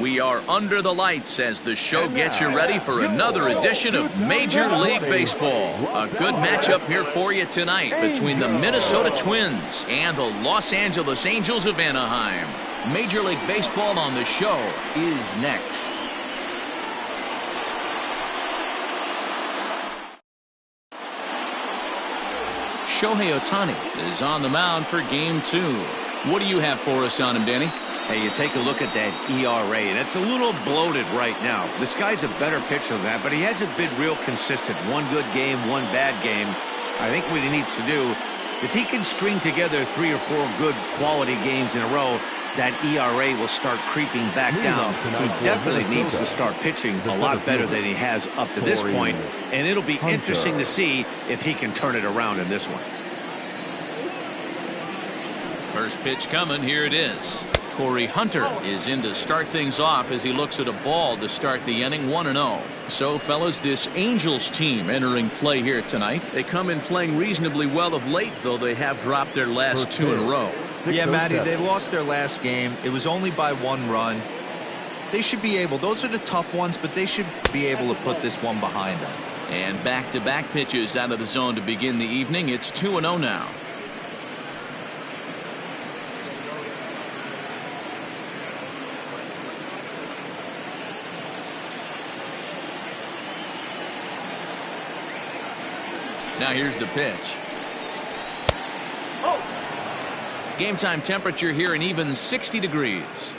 We are under the lights as the show gets you ready for another edition of Major League Baseball. A good matchup here for you tonight between the Minnesota Twins and the Los Angeles Angels of Anaheim. Major League Baseball on the show is next. Shohei Ohtani is on the mound for Game 2. What do you have for us on him, Danny? Hey, you take a look at that ERA, and it's a little bloated right now. This guy's a better pitcher than that, but he hasn't been real consistent. One good game, one bad game. I think what he needs to do, if he can string together 3 or 4 good quality games in a row, that ERA will start creeping back down. He definitely needs to start pitching a lot better than he has up to this point, and it'll be interesting to see if he can turn it around in this one. First pitch coming, here it is. Torrey Hunter is in to start things off as he looks at a ball to start the inning, 1-0. So, fellas, this Angels team entering play here tonight. They come in playing reasonably well of late, though they have dropped their last 2 in a row. Yeah, Matty, they lost their last game. It was only by 1 run. They should be able, those are the tough ones, but they should be able to put this one behind them. And back-to-back pitches out of the zone to begin the evening. It's 2-0 now. Now here's the pitch. Game time temperature here an even 60 degrees.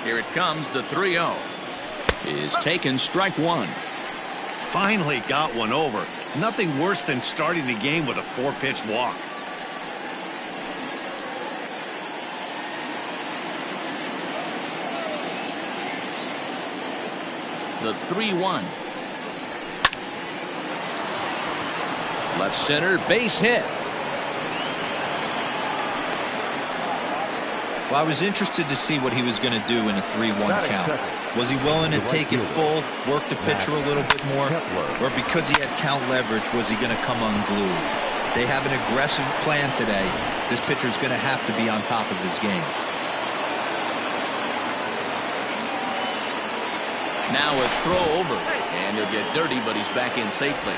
Here it comes, the 3-0 is taken, strike 1. Finally got one over. Nothing worse than starting the game with a 4-pitch walk. The 3-1. Left center, base hit. Well, I was interested to see what he was going to do in a 3-1 count. Was he willing to take it full, work the pitcher a little bit more, or because he had count leverage, was he going to come unglued? They have an aggressive plan today. This pitcher's going to have to be on top of his game. Now a throw over, and he'll get dirty, but he's back in safely.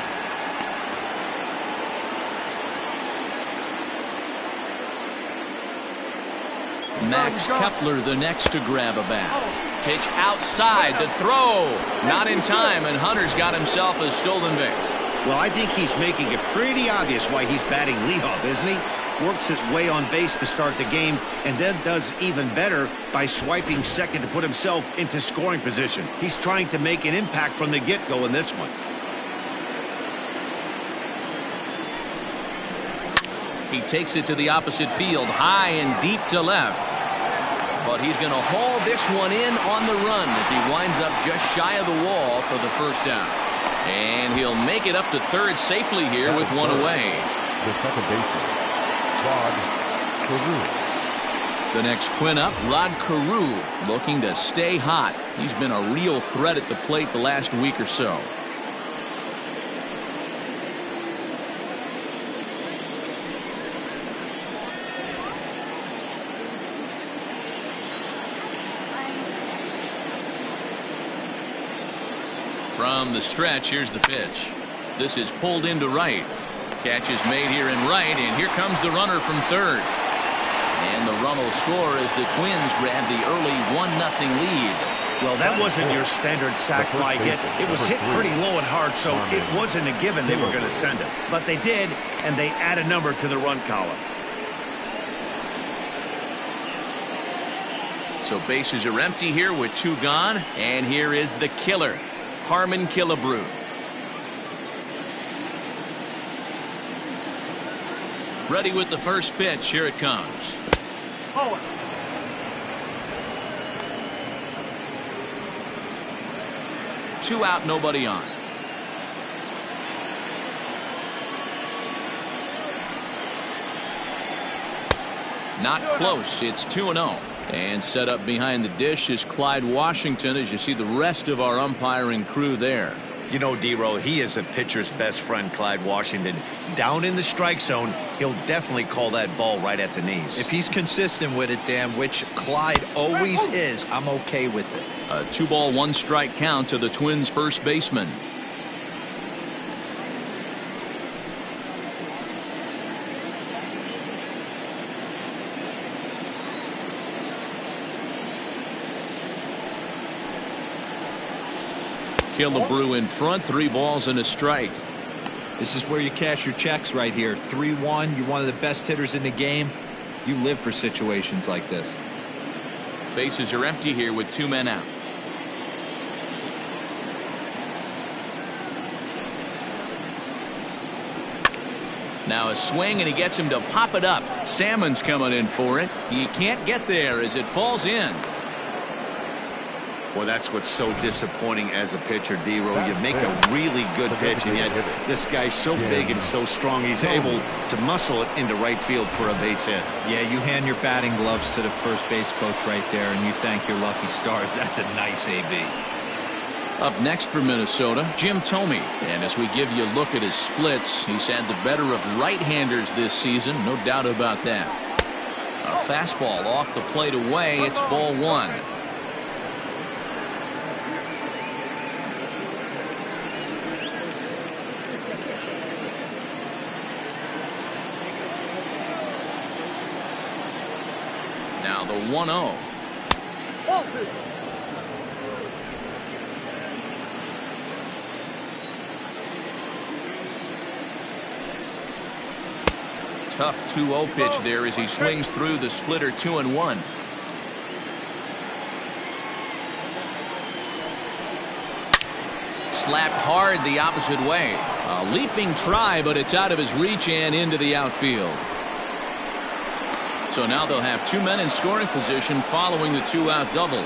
Max Kepler the next to grab a bat. Pitch outside, the throw. Not in time, and Hunter's got himself a stolen base. Well, I think he's making it pretty obvious why he's batting leadoff, isn't he? Works his way on base to start the game, and then does even better by swiping second to put himself into scoring position. He's trying to make an impact from the get-go in this one. He takes it to the opposite field, high and deep to left. But he's going to haul this one in on the run as he winds up just shy of the wall for the first down. And he'll make it up to third safely here with one away. The second baseman, Carew. The next twin up, Carew, looking to stay hot. He's been a real threat at the plate the last week or so. From the stretch, here's the pitch. This is pulled into right. Catch is made here in right, and here comes the runner from third. And the run will score as the Twins grab the early 1-0 lead. Well, that wasn't your standard sac fly hit. It was hit pretty low and hard, so it wasn't a given they were going to send it. But they did, and they add a number to the run column. So bases are empty here with 2 gone, and here is the killer, Harmon Killebrew. Ready with the first pitch. Here it comes. Forward. Two out, nobody on. Not close. It's 2-0. And set up behind the dish is Clyde Washington as you see the rest of our umpiring crew there. You know, D-Row, he is a pitcher's best friend, Clyde Washington. Down in the strike zone, he'll definitely call that ball right at the knees. If he's consistent with it, Dan, which Clyde always is, I'm okay with it. A 2-ball, 1-strike count to the Twins' first baseman. Killebrew in front, 3 balls and a strike. This is where you cash your checks right here. 3-1, you're one of the best hitters in the game. You live for situations like this. Bases are empty here with 2 men out. Now a swing, and he gets him to pop it up. Salmon's coming in for it. He can't get there as it falls in. Well, that's what's so disappointing as a pitcher, D-Row. You make a really good pitch, and yet this guy's so big and so strong, he's able to muscle it into right field for a base hit. Yeah, you hand your batting gloves to the first base coach right there, and you thank your lucky stars. That's a nice AB. Up next for Minnesota, Jim Thome. And as we give you a look at his splits, he's had the better of right-handers this season, no doubt about that. A fastball off the plate away, it's ball 1. Now the 1-0. Tough 2-0 pitch there as he swings through the splitter 2-1. Slapped hard the opposite way. A leaping try, but it's out of his reach and into the outfield. So now they'll have 2 men in scoring position following the 2-out double.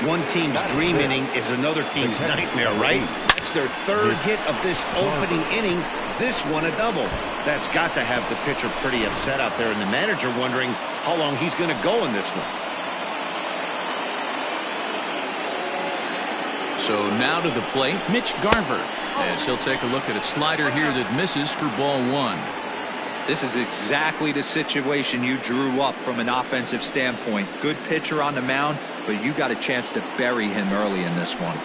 One team's dream inning is another team's nightmare, right? That's their 3rd hit of this opening inning. This one a double. That's got to have the pitcher pretty upset out there, and the manager wondering how long he's going to go in this one. So now to the plate, Mitch Garver, as he'll take a look at a slider here that misses for ball 1. This is exactly the situation you drew up from an offensive standpoint. Good pitcher on the mound, but you got a chance to bury him early in this one.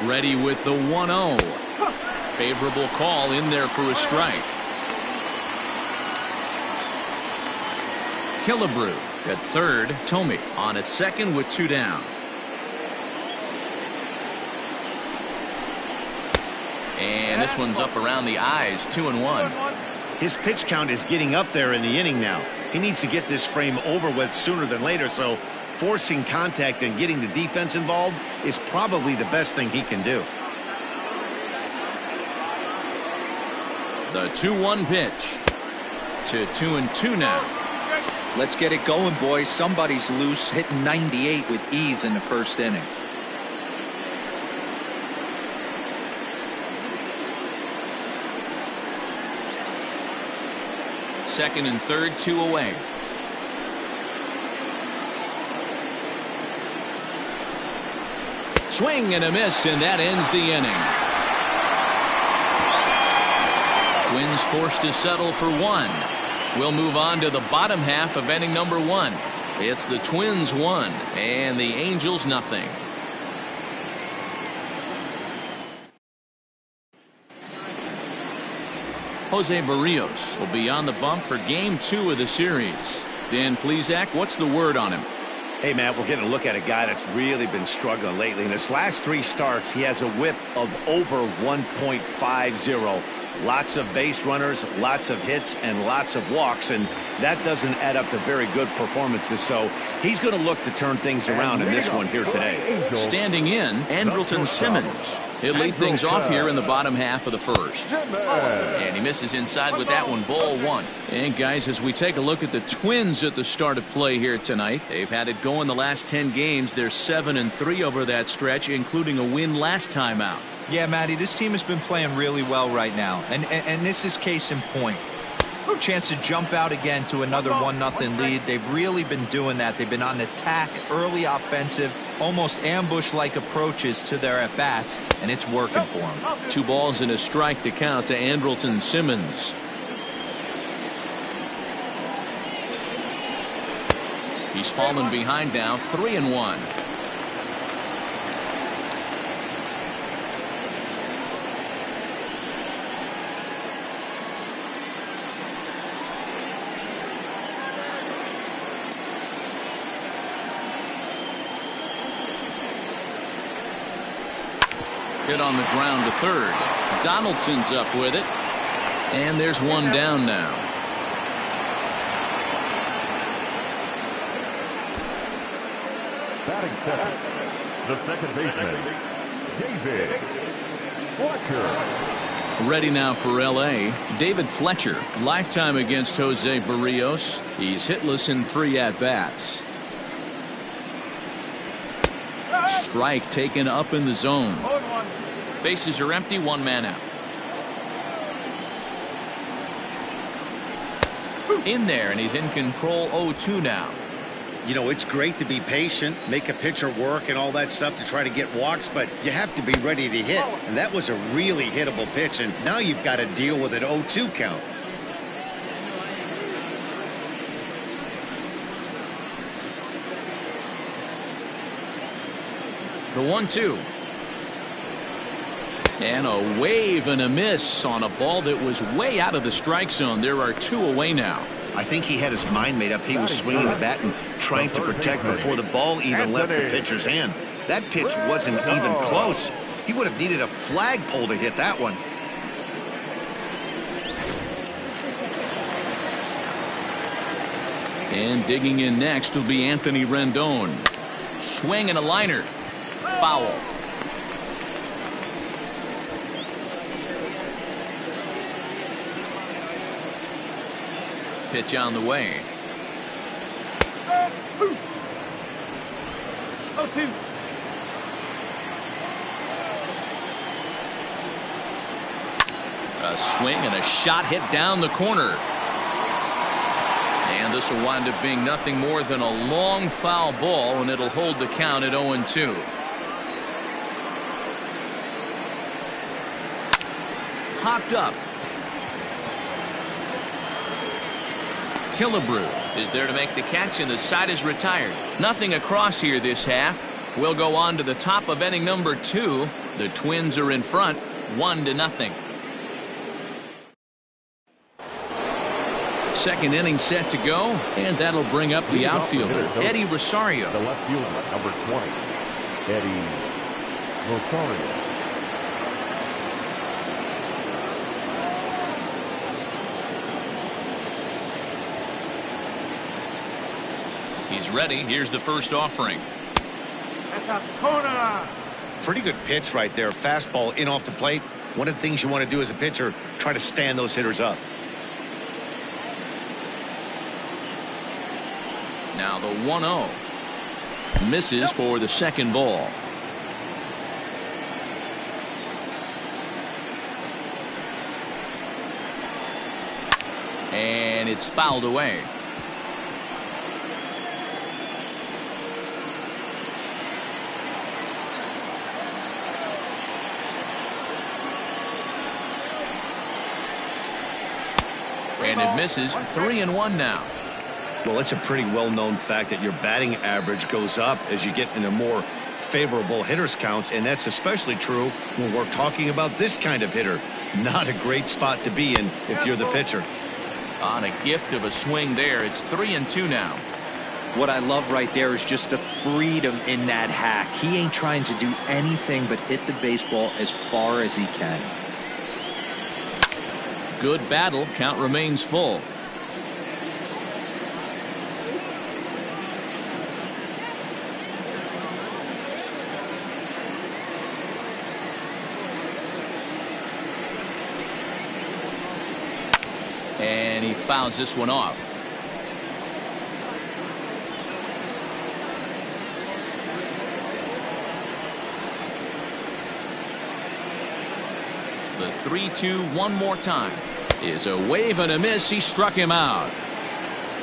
Ready with the 1-0. Favorable call in there for a strike. Killebrew at third. Thome on at second with 2 down. And this one's up around the eyes, 2-1. His pitch count is getting up there in the inning now. He needs to get this frame over with sooner than later, so forcing contact and getting the defense involved is probably the best thing he can do. The 2-1 pitch to 2-2 now. Let's get it going, boys. Somebody's loose, hitting 98 with ease in the first inning. Second and third, 2 away. Swing and a miss, and that ends the inning. Twins forced to settle for 1. We'll move on to the bottom half of inning number 1. It's the Twins 1 and the Angels nothing. Jose Barrios will be on the bump for game 2 of the series. Dan Plesac, what's the word on him? Hey, Matt, we're getting a look at a guy that's really been struggling lately. In his last 3 starts, he has a whip of over 1.50. Lots of base runners, lots of hits, and lots of walks, and that doesn't add up to very good performances. So he's going to look to turn things around in this one here today. Standing in, Andrelton Simmons. He'll lead things off here in the bottom half of the first. And he misses inside with that one, ball 1. And guys, as we take a look at the Twins at the start of play here tonight, they've had it going the last 10 games. They're 7-3 over that stretch, including a win last time out. Yeah, Matty, this team has been playing really well right now, and this is case in point. Chance to jump out again to another 1-0 lead. They've really been doing that. They've been on attack, early offensive, almost ambush-like approaches to their at-bats, and it's working for him. 2 balls and a strike to count to Andrelton Simmons. He's fallen behind now, 3-1. Hit on the ground to third. Donaldson's up with it. And there's one down now. Batting second, the second baseman, David Fletcher. Ready now for L.A. David Fletcher, lifetime against Jose Barrios. He's hitless in 3 at-bats. Strike taken up in the zone. Bases are empty, 1 man out. In there, and he's in control, 0-2 now. You know, it's great to be patient, make a pitcher work and all that stuff to try to get walks, but you have to be ready to hit. And that was a really hittable pitch, and now you've got to deal with an 0-2 count. The 1-2. And a wave and a miss on a ball that was way out of the strike zone. There are 2 away now. I think he had his mind made up. He was swinging the bat and trying to protect before the ball even left the pitcher's hand. That pitch wasn't even close. He would have needed a flagpole to hit that one. And digging in next will be Anthony Rendon. Swing and a liner. Foul. Pitch on the way. A swing and a shot hit down the corner. And this will wind up being nothing more than a long foul ball, and it'll hold the count at 0-2. Hopped up. Kepler is there to make the catch, and the side is retired. Nothing across here this half. We'll go on to the top of inning number 2. The Twins are in front, 1-0. Second inning set to go, and that'll bring up the outfielder, Eddie Rosario. The left fielder, number 20, Eddie Rosario. He's ready. Here's the first offering. Pretty good pitch right there. Fastball in off the plate. One of the things you want to do as a pitcher, try to stand those hitters up. Now the 1-0. Misses for the second ball. And it's fouled away. And it misses. 3-1 now. Well, it's a pretty well-known fact that your batting average goes up as you get into more favorable hitters counts, and that's especially true when we're talking about this kind of hitter. Not a great spot to be in if you're the pitcher. On a gift of a swing there. It's 3-2 now. What I love right there is just the freedom in that hack. He ain't trying to do anything but hit the baseball as far as he can. Good battle. Count remains full. And he fouls this one off. The 3-2 one more time is a wave and a miss. He struck him out.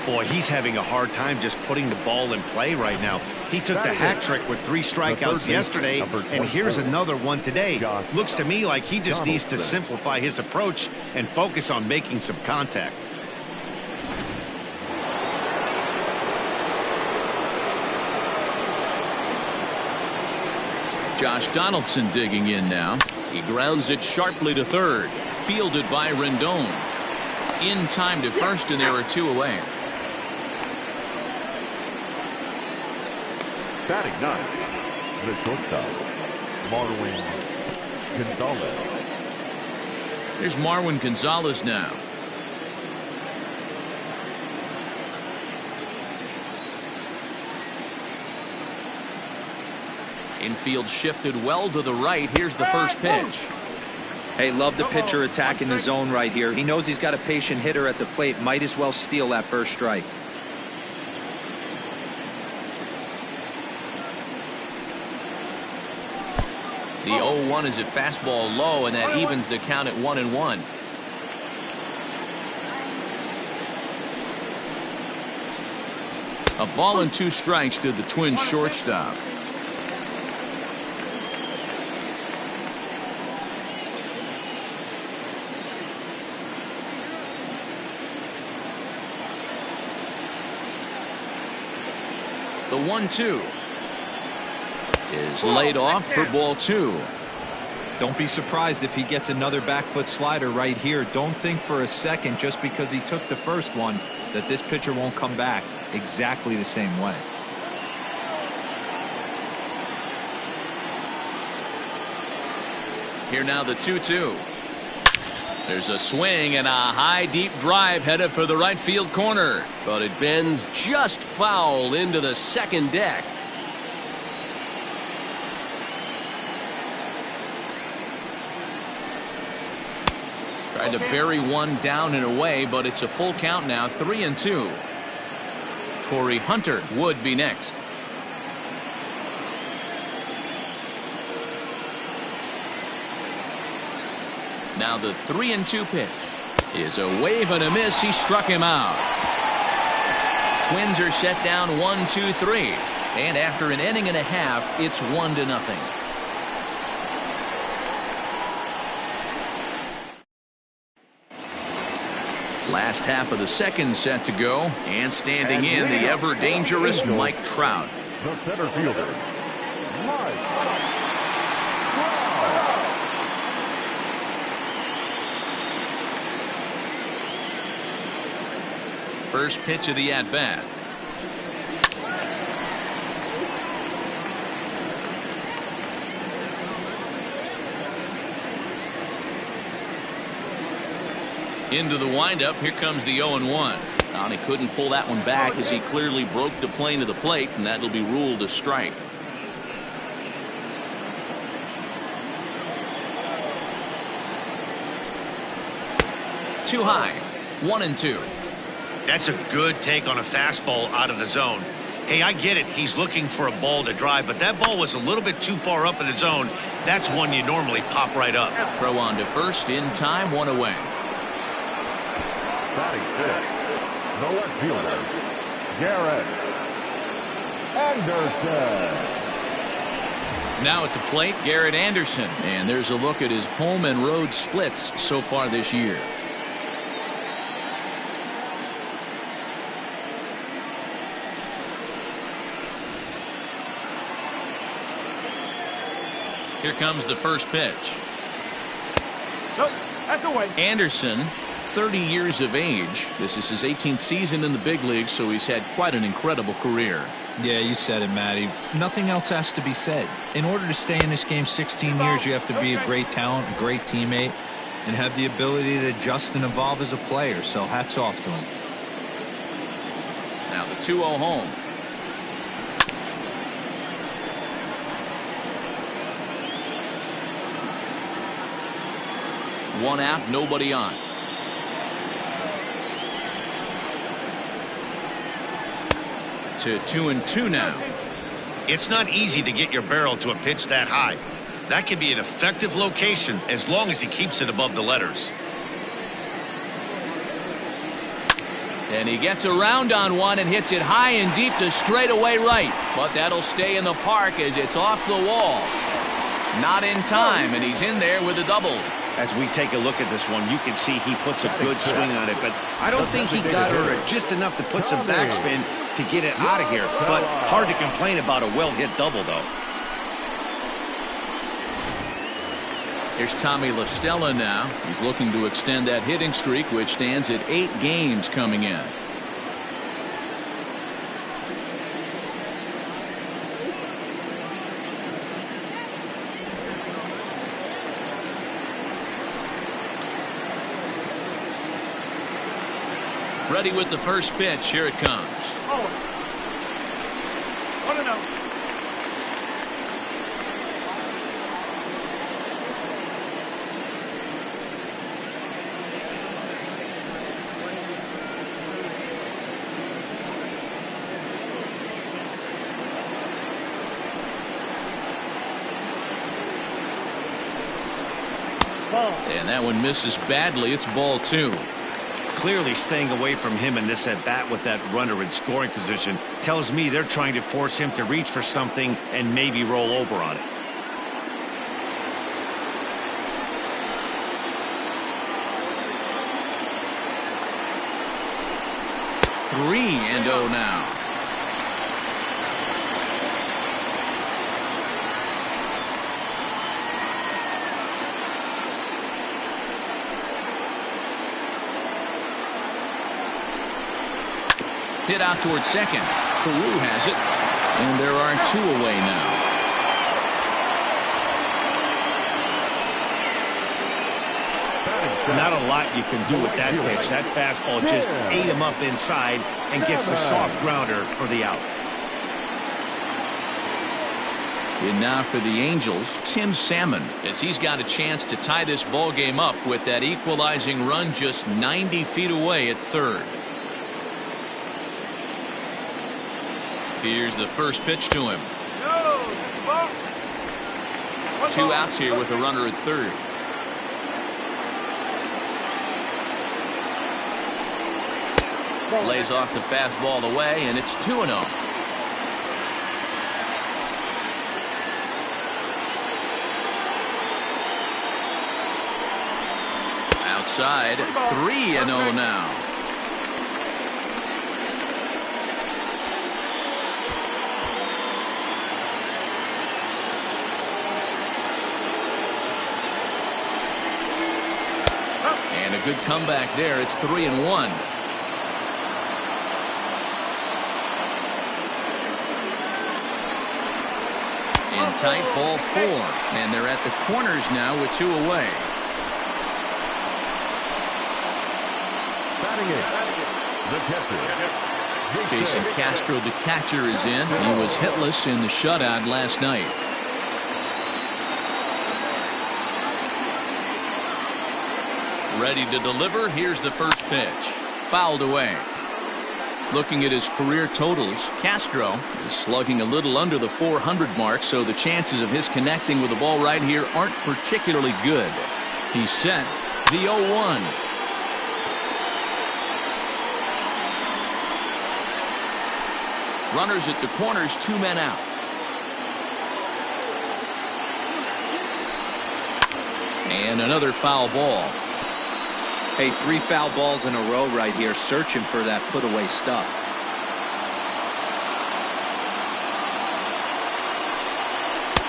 Boy, he's having a hard time just putting the ball in play right now. He took the hat trick with 3 strikeouts yesterday, and here's another one today. Looks to me like he just needs to simplify his approach and focus on making some contact. Josh Donaldson digging in now. He grounds it sharply to third. Fielded by Rendon. In time to first, and there are 2 away. Batting 9, the shortstop, Marwin Gonzalez. There's Marwin Gonzalez now. Infield shifted well to the right. Here's the first pitch. Hey, love the pitcher attacking the zone right here. He knows he's got a patient hitter at the plate. Might as well steal that first strike. The 0-1 is a fastball low, and that evens the count at 1-1. A ball and 2 strikes to the Twins shortstop. The 1-2 is laid off for ball 2. Don't be surprised if he gets another back foot slider right here. Don't think for a second, just because he took the first one, that this pitcher won't come back exactly the same way. Here now the 2-2. There's a swing and a high deep drive headed for the right field corner, but it bends just foul into the second deck. Tried to bury one down and away, but it's a full count now, 3-2. Torrey Hunter would be next. Now the 3-2 pitch is a wave and a miss. He struck him out. Twins are set down 1-2-3, and after an inning and a half, it's 1-0. Last half of the second set to go, and standing in the ever dangerous Mike Trout. The center fielder, Mike. First pitch of the at-bat. Into the windup. Here comes the 0-1. And he couldn't pull that one back as he clearly broke the plane of the plate, and that'll be ruled a strike. Too high. 1-2. That's a good take on a fastball out of the zone. Hey, I get it. He's looking for a ball to drive, but that ball was a little bit too far up in the zone. That's one you normally pop right up. Throw on to first in time, 1 away. Batting 5th, the left fielder, Garrett Anderson. Now at the plate, Garrett Anderson. And there's a look at his home and road splits so far this year. Here comes the first pitch. Nope, that's away. Anderson, 30 years of age. This is his 18th season in the big leagues, so he's had quite an incredible career. Yeah, you said it, Matty. Nothing else has to be said. In order to stay in this game 16 years, you have to be a great talent, a great teammate, and have the ability to adjust and evolve as a player. So hats off to him. Now the 2-0 home. One out, nobody on. To 2-2 now. It's not easy to get your barrel to a pitch that high. That can be an effective location as long as he keeps it above the letters. And he gets around on one and hits it high and deep to straightaway right. But that'll stay in the park as it's off the wall. Not in time, and he's in there with a double. As we take a look at this one, you can see he puts a good swing on it, but I don't think he got her just enough to put some backspin to get it out of here. But hard to complain about a well-hit double, though. Here's Tommy La Stella now. He's looking to extend that hitting streak, which stands at 8 games coming in. Ready with the first pitch. Here it comes. 1-0. And that one misses badly. It's ball 2. Clearly staying away from him in this at-bat with that runner in scoring position tells me they're trying to force him to reach for something and maybe roll over on it. Three and 0 now. Hit out towards second. Carew has it, and there are 2 away now. Not a lot you can do with that pitch. That fastball just ate him up inside and gets the soft grounder for the out. And now for the Angels, Tim Salmon, as he's got a chance to tie this ball game up with that equalizing run just 90 feet away at third. Here's the first pitch to him. 2 outs here with a runner at third. Lays off the fastball away, and it's 2-0. Outside, 3-0 now. And a good comeback there. It's 3-1. In tight, ball 4. And they're at the corners now with 2 away. The catcher, Jason Castro, the catcher, is in. He was hitless in the shutout last night. Ready to deliver. Here's the first pitch. Fouled away. Looking at his career totals, Castro is slugging a little under the 400 mark, so the chances of his connecting with the ball right here aren't particularly good. He's set the 0-1. Runners at the corners, 2 men out. And another foul ball. Hey, 3 foul balls in a row right here, searching for that put away stuff.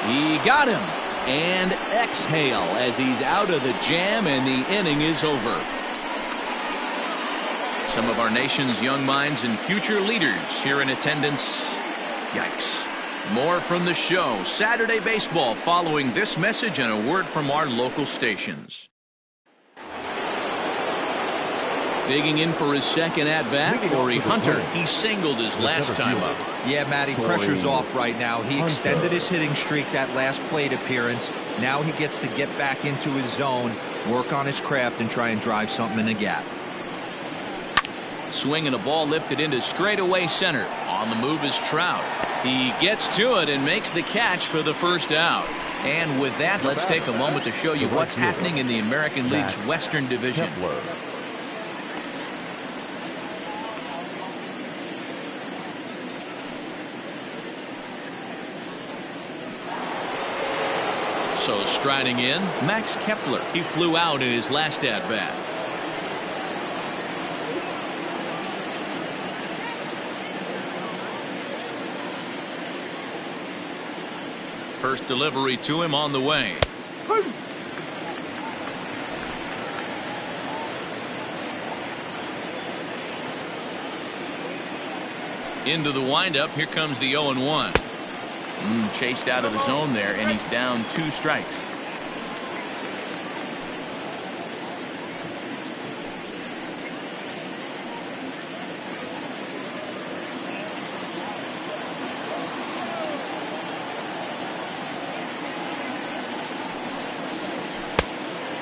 He got him. And exhale as he's out of the jam, and the inning is over. Some of our nation's young minds and future leaders here in attendance. Yikes. More from the show. Saturday Baseball following this message and a word from our local stations. Digging in for his second at-bat, Corey Hunter. He singled his last time up. Yeah, Matty, pressure's off right now. He extended his hitting streak that last plate appearance. Now he gets to get back into his zone, work on his craft, and try and drive something in the gap. Swinging a ball lifted into straightaway center. On the move is Trout. He gets to it and makes the catch for the first out. And with that, let's take a moment to show you what's happening in the American League's Western Division. Also striding in, Max Kepler. He flew out in his last at-bat. First delivery to him on the way. Into the windup. Here comes the 0-1. Chased out of the zone there, and he's down 2 strikes.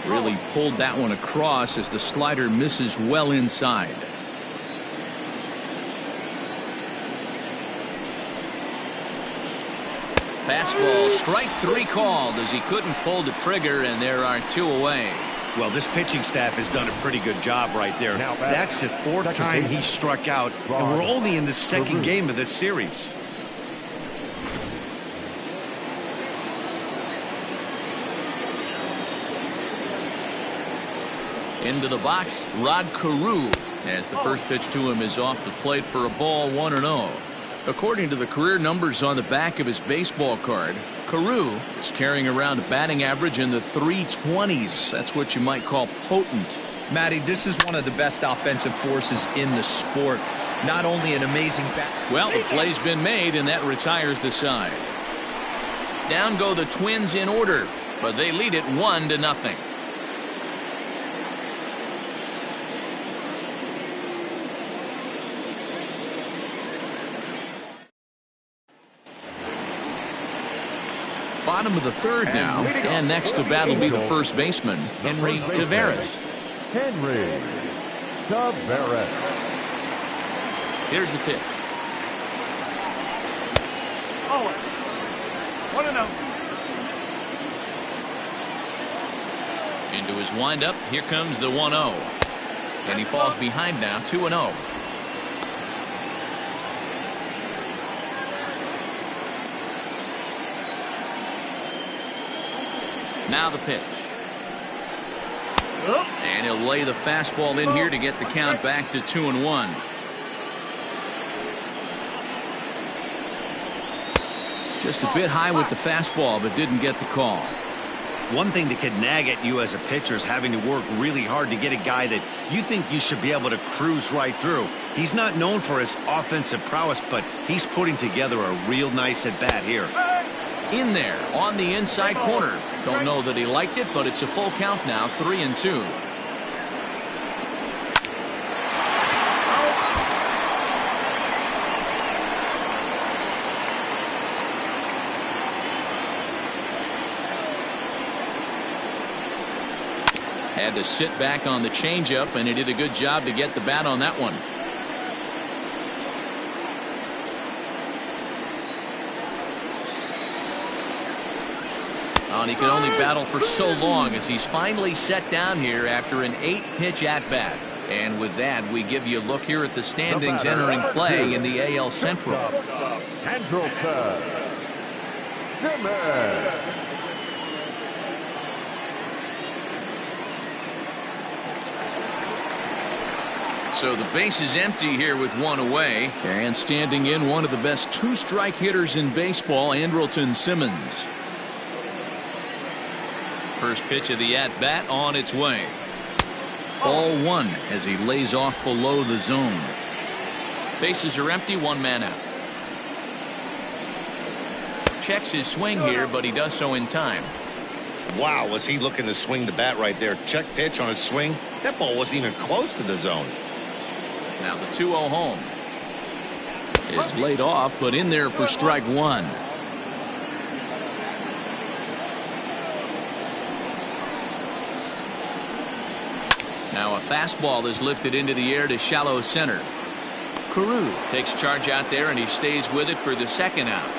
Really pulled that one across as the slider misses well inside. Fastball, strike 3 called as he couldn't pull the trigger, and there are 2 away. Well, this pitching staff has done a pretty good job right there. That's the 4th time he struck out, and we're only in the 2nd game of this series. Into the box, Carew, as the first pitch to him is off the plate for a ball, 1-0. According to the career numbers on the back of his baseball card, Carew is carrying around a batting average in the 320s. That's what you might call potent. Matty, this is one of the best offensive forces in the sport. Not only an amazing bat. Well, the play's been made, and that retires the side. Down go the Twins in order, but they lead it 1-0. Bottom of the 3rd now, and next to bat will be the first baseman, Henry Taveras. Henry Taveras. Here's the pitch. 1-0. Into his windup, here comes the 1-0. And he falls behind now, 2-0. Now the pitch. And he'll lay the fastball in here to get the count back to 2-1. Just a bit high with the fastball, but didn't get the call. One thing that could nag at you as a pitcher is having to work really hard to get a guy that you think you should be able to cruise right through. He's not known for his offensive prowess, but he's putting together a real nice at-bat here. In there on the inside corner. Don't know that he liked it, but it's a full count now, 3-2. Had to sit back on the changeup, and he did a good job to get the bat on that one. And he could only battle for so long as he's finally set down here after an 8-pitch at-bat. And with that, we give you a look here at the standings entering play in the AL Central. Andrelton Simmons. So the base is empty here with 1 away. And standing in, one of the best 2-strike hitters in baseball, Andrelton Simmons. First pitch of the at-bat on its way. Ball 1 as he lays off below the zone. Bases are empty, 1 man out. Checks his swing here, but he does so in time. Wow, was he looking to swing the bat right there. Check pitch on his swing. That ball wasn't even close to the zone. Now the 2-0 home. Is laid off, but in there for strike 1. Now a fastball is lifted into the air to shallow center. Carew takes charge out there, and he stays with it for the 2nd out.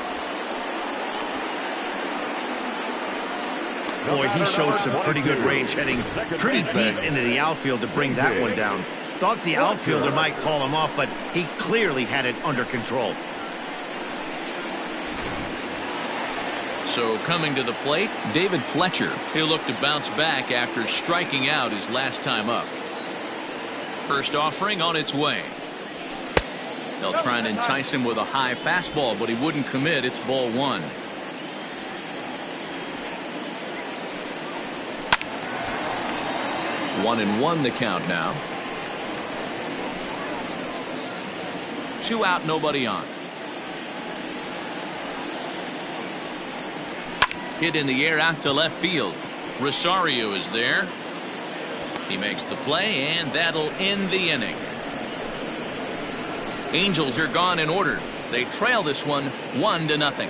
Boy, he showed some pretty good range, heading pretty deep into the outfield to bring that one down. Thought the outfielder might call him off, but he clearly had it under control. So coming to the plate, David Fletcher. He'll look to bounce back after striking out his last time up. First offering on its way. They'll try and entice him with a high fastball, but he wouldn't commit. It's ball 1. One and one the count now. 2 out, nobody on. Hit in the air out to left field. Rosario is there. He makes the play, and that'll end the inning. Angels are gone in order. They trail this one 1-0.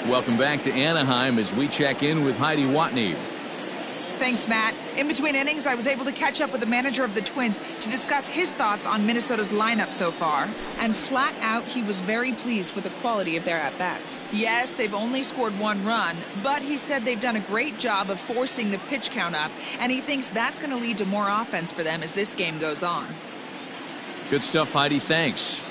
Welcome back to Anaheim as we check in with Heidi Watney. Thanks, Matt. In between innings, I was able to catch up with the manager of the Twins to discuss his thoughts on Minnesota's lineup so far. And flat out, he was very pleased with the quality of their at-bats. Yes, they've only scored 1 run, but he said they've done a great job of forcing the pitch count up, and he thinks that's going to lead to more offense for them as this game goes on. Good stuff, Heidi. Thanks.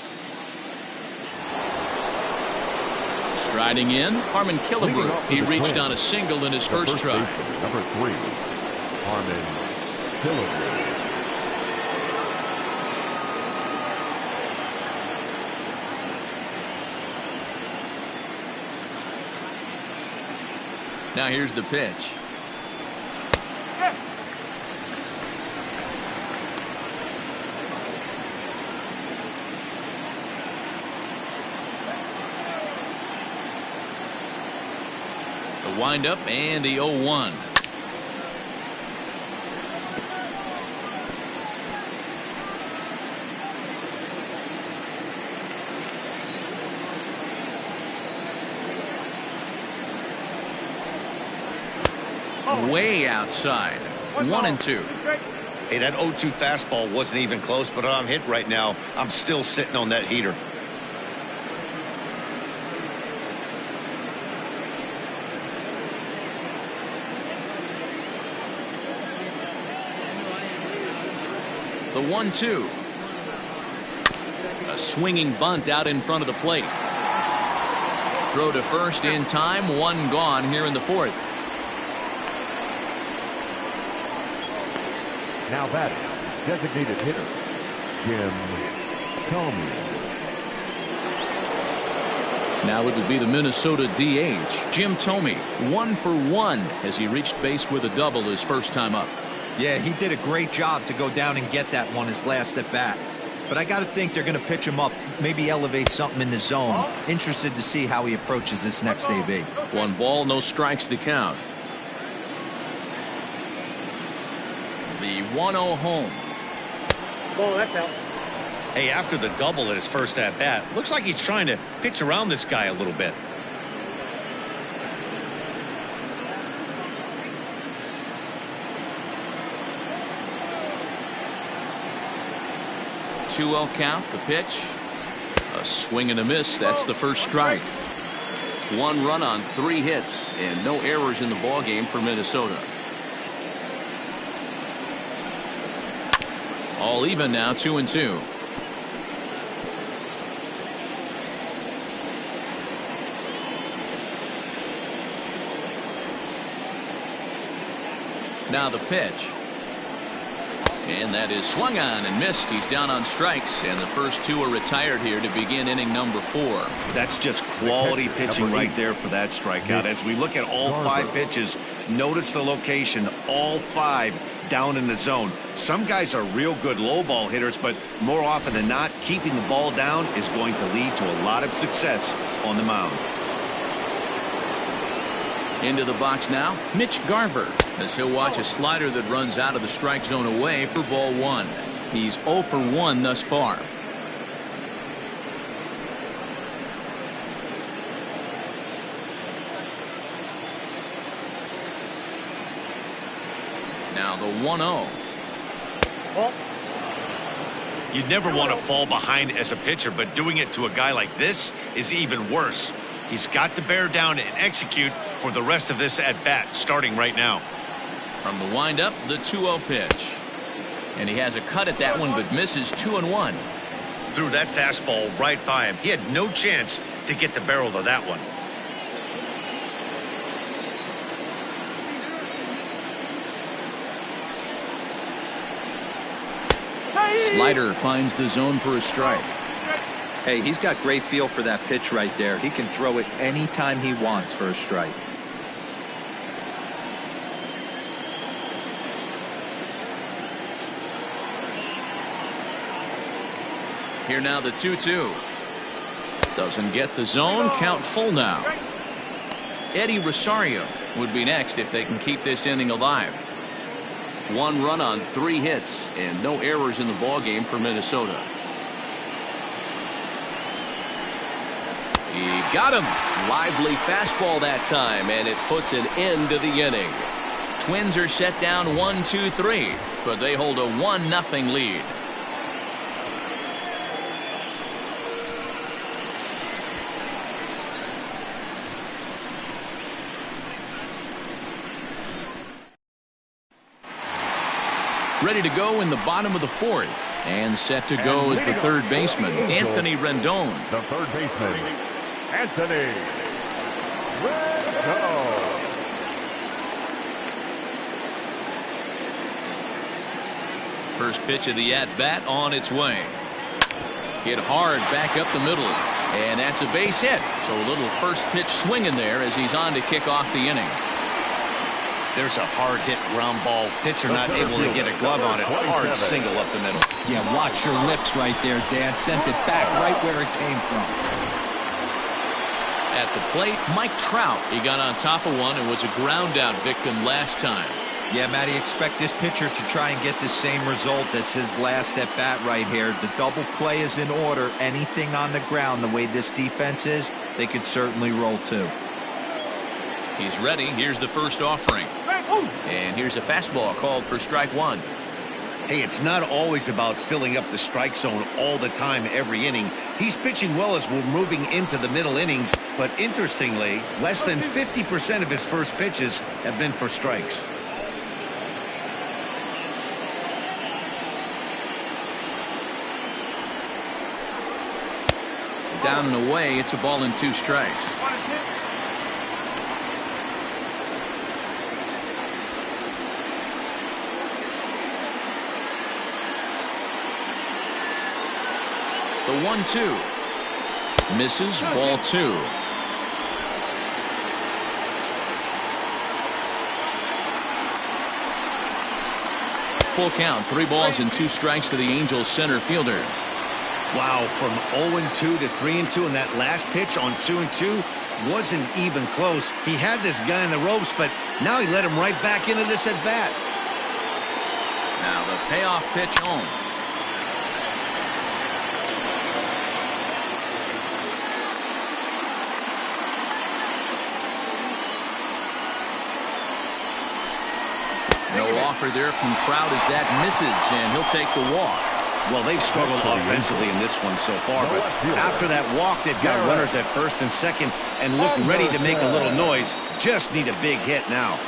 Striding in, Harmon Killebrew. He reached on a single in his first try. Number 3, Harmon Killebrew. Now here's the pitch. Wind up and the 0-1. Way outside. 1-2. Hey, that 0-2 fastball wasn't even close, but I'm hit right now. I'm still sitting on that heater. The 1-2. A swinging bunt out in front of the plate. Throw to first in time. 1 gone here in the 4th. Now batting, designated hitter, Jim Thome. Now it would be the Minnesota DH, Jim Thome. 1 for 1 as he reached base with a double his first time up. Yeah, he did a great job to go down and get that one his last at bat. But I got to think they're going to pitch him up, maybe elevate something in the zone. Interested to see how he approaches this next AB. 1 ball, no strikes the count. The 1-0 home. Hey, after the double at his first at bat, looks like he's trying to pitch around this guy a little bit. Two-0 count. The pitch. A swing and a miss. That's the first strike. 1 run on 3 hits and no errors in the ball game for Minnesota. All even now, 2-2. Now the pitch. And that is swung on and missed. He's down on strikes, and the first 2 are retired here to begin inning number 4. That's just quality pitching right there for that strikeout. As we look at all 5 pitches, notice the location, all 5 down in the zone. Some guys are real good low ball hitters, but more often than not, keeping the ball down is going to lead to a lot of success on the mound. Into the box now, Mitch Garver, as he'll watch a slider that runs out of the strike zone away for ball 1. He's 0 for 1 thus far. Now the 1-0. You'd never want to fall behind as a pitcher, but doing it to a guy like this is even worse. He's got to bear down and execute for the rest of this at bat, starting right now. From the windup, the 2-0 pitch. And he has a cut at that one, but misses 2-1. Threw that fastball right by him. He had no chance to get the barrel of that one. Slider finds the zone for a strike. Hey, he's got great feel for that pitch right there. He can throw it anytime he wants for a strike. Here now the 2-2. Doesn't get the zone. Count full now. Eddie Rosario would be next if they can keep this inning alive. 1 run on 3 hits and no errors in the ballgame for Minnesota. He got him. Lively fastball that time, and it puts an end to the inning. Twins are set down 1-2-3, but they hold a 1-0 lead. Ready to go in the bottom of the 4th, and set to go as the third baseman, Anthony Rendon. The third baseman, Anthony Rendon. First pitch of the at-bat on its way. Hit hard back up the middle, and that's a base hit. So a little first pitch swing in there as he's on to kick off the inning. There's a hard hit ground ball. Pitcher not able to get a glove on it. Hard single up the middle. Yeah, watch your lips right there, Dan. Sent it back right where it came from. At the plate, Mike Trout. He got on top of one and was a ground out victim last time. Yeah, Matty, expect this pitcher to try and get the same result. That's his last at bat right here. The double play is in order. Anything on the ground, the way this defense is, they could certainly roll too. He's ready. Here's the first offering. And here's a fastball called for strike 1. Hey, it's not always about filling up the strike zone all the time every inning. He's pitching well as we're moving into the middle innings, but interestingly, less than 50% of his first pitches have been for strikes. Down and away, it's a ball and 2 strikes. The 1-2 misses, ball 2. Full count, 3 balls and 2 strikes to the Angels center fielder. Wow, from 0-2 to 3-2, and that last pitch on 2-2 wasn't even close. He had this guy in the ropes, but now he let him right back into this at bat. Now the payoff pitch home. No offer there from Trout as that misses, and he'll take the walk. Well, they've struggled offensively in this one so far, but after that walk, they've got runners at first and second and look ready to make a little noise. Just need a big hit now.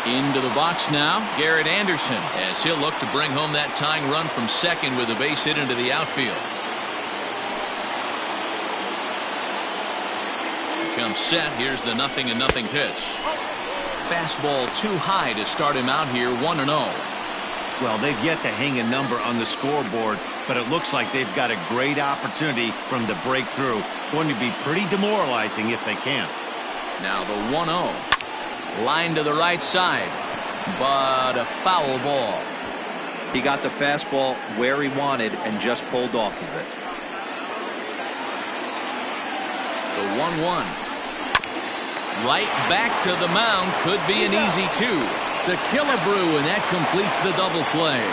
Into the box now, Garrett Anderson, as he'll look to bring home that tying run from second with a base hit into the outfield. Comes set. Here's the 0-0 pitch. Fastball too high to start him out here, 1-0. Well, they've yet to hang a number on the scoreboard, but it looks like they've got a great opportunity from the breakthrough. Going to be pretty demoralizing if they can't. Now the 1-0. Line to the right side, but a foul ball. He got the fastball where he wanted and just pulled off of it. The 1-1. Right back to the mound. Could be an easy 2. To Killebrew, and that completes the double play.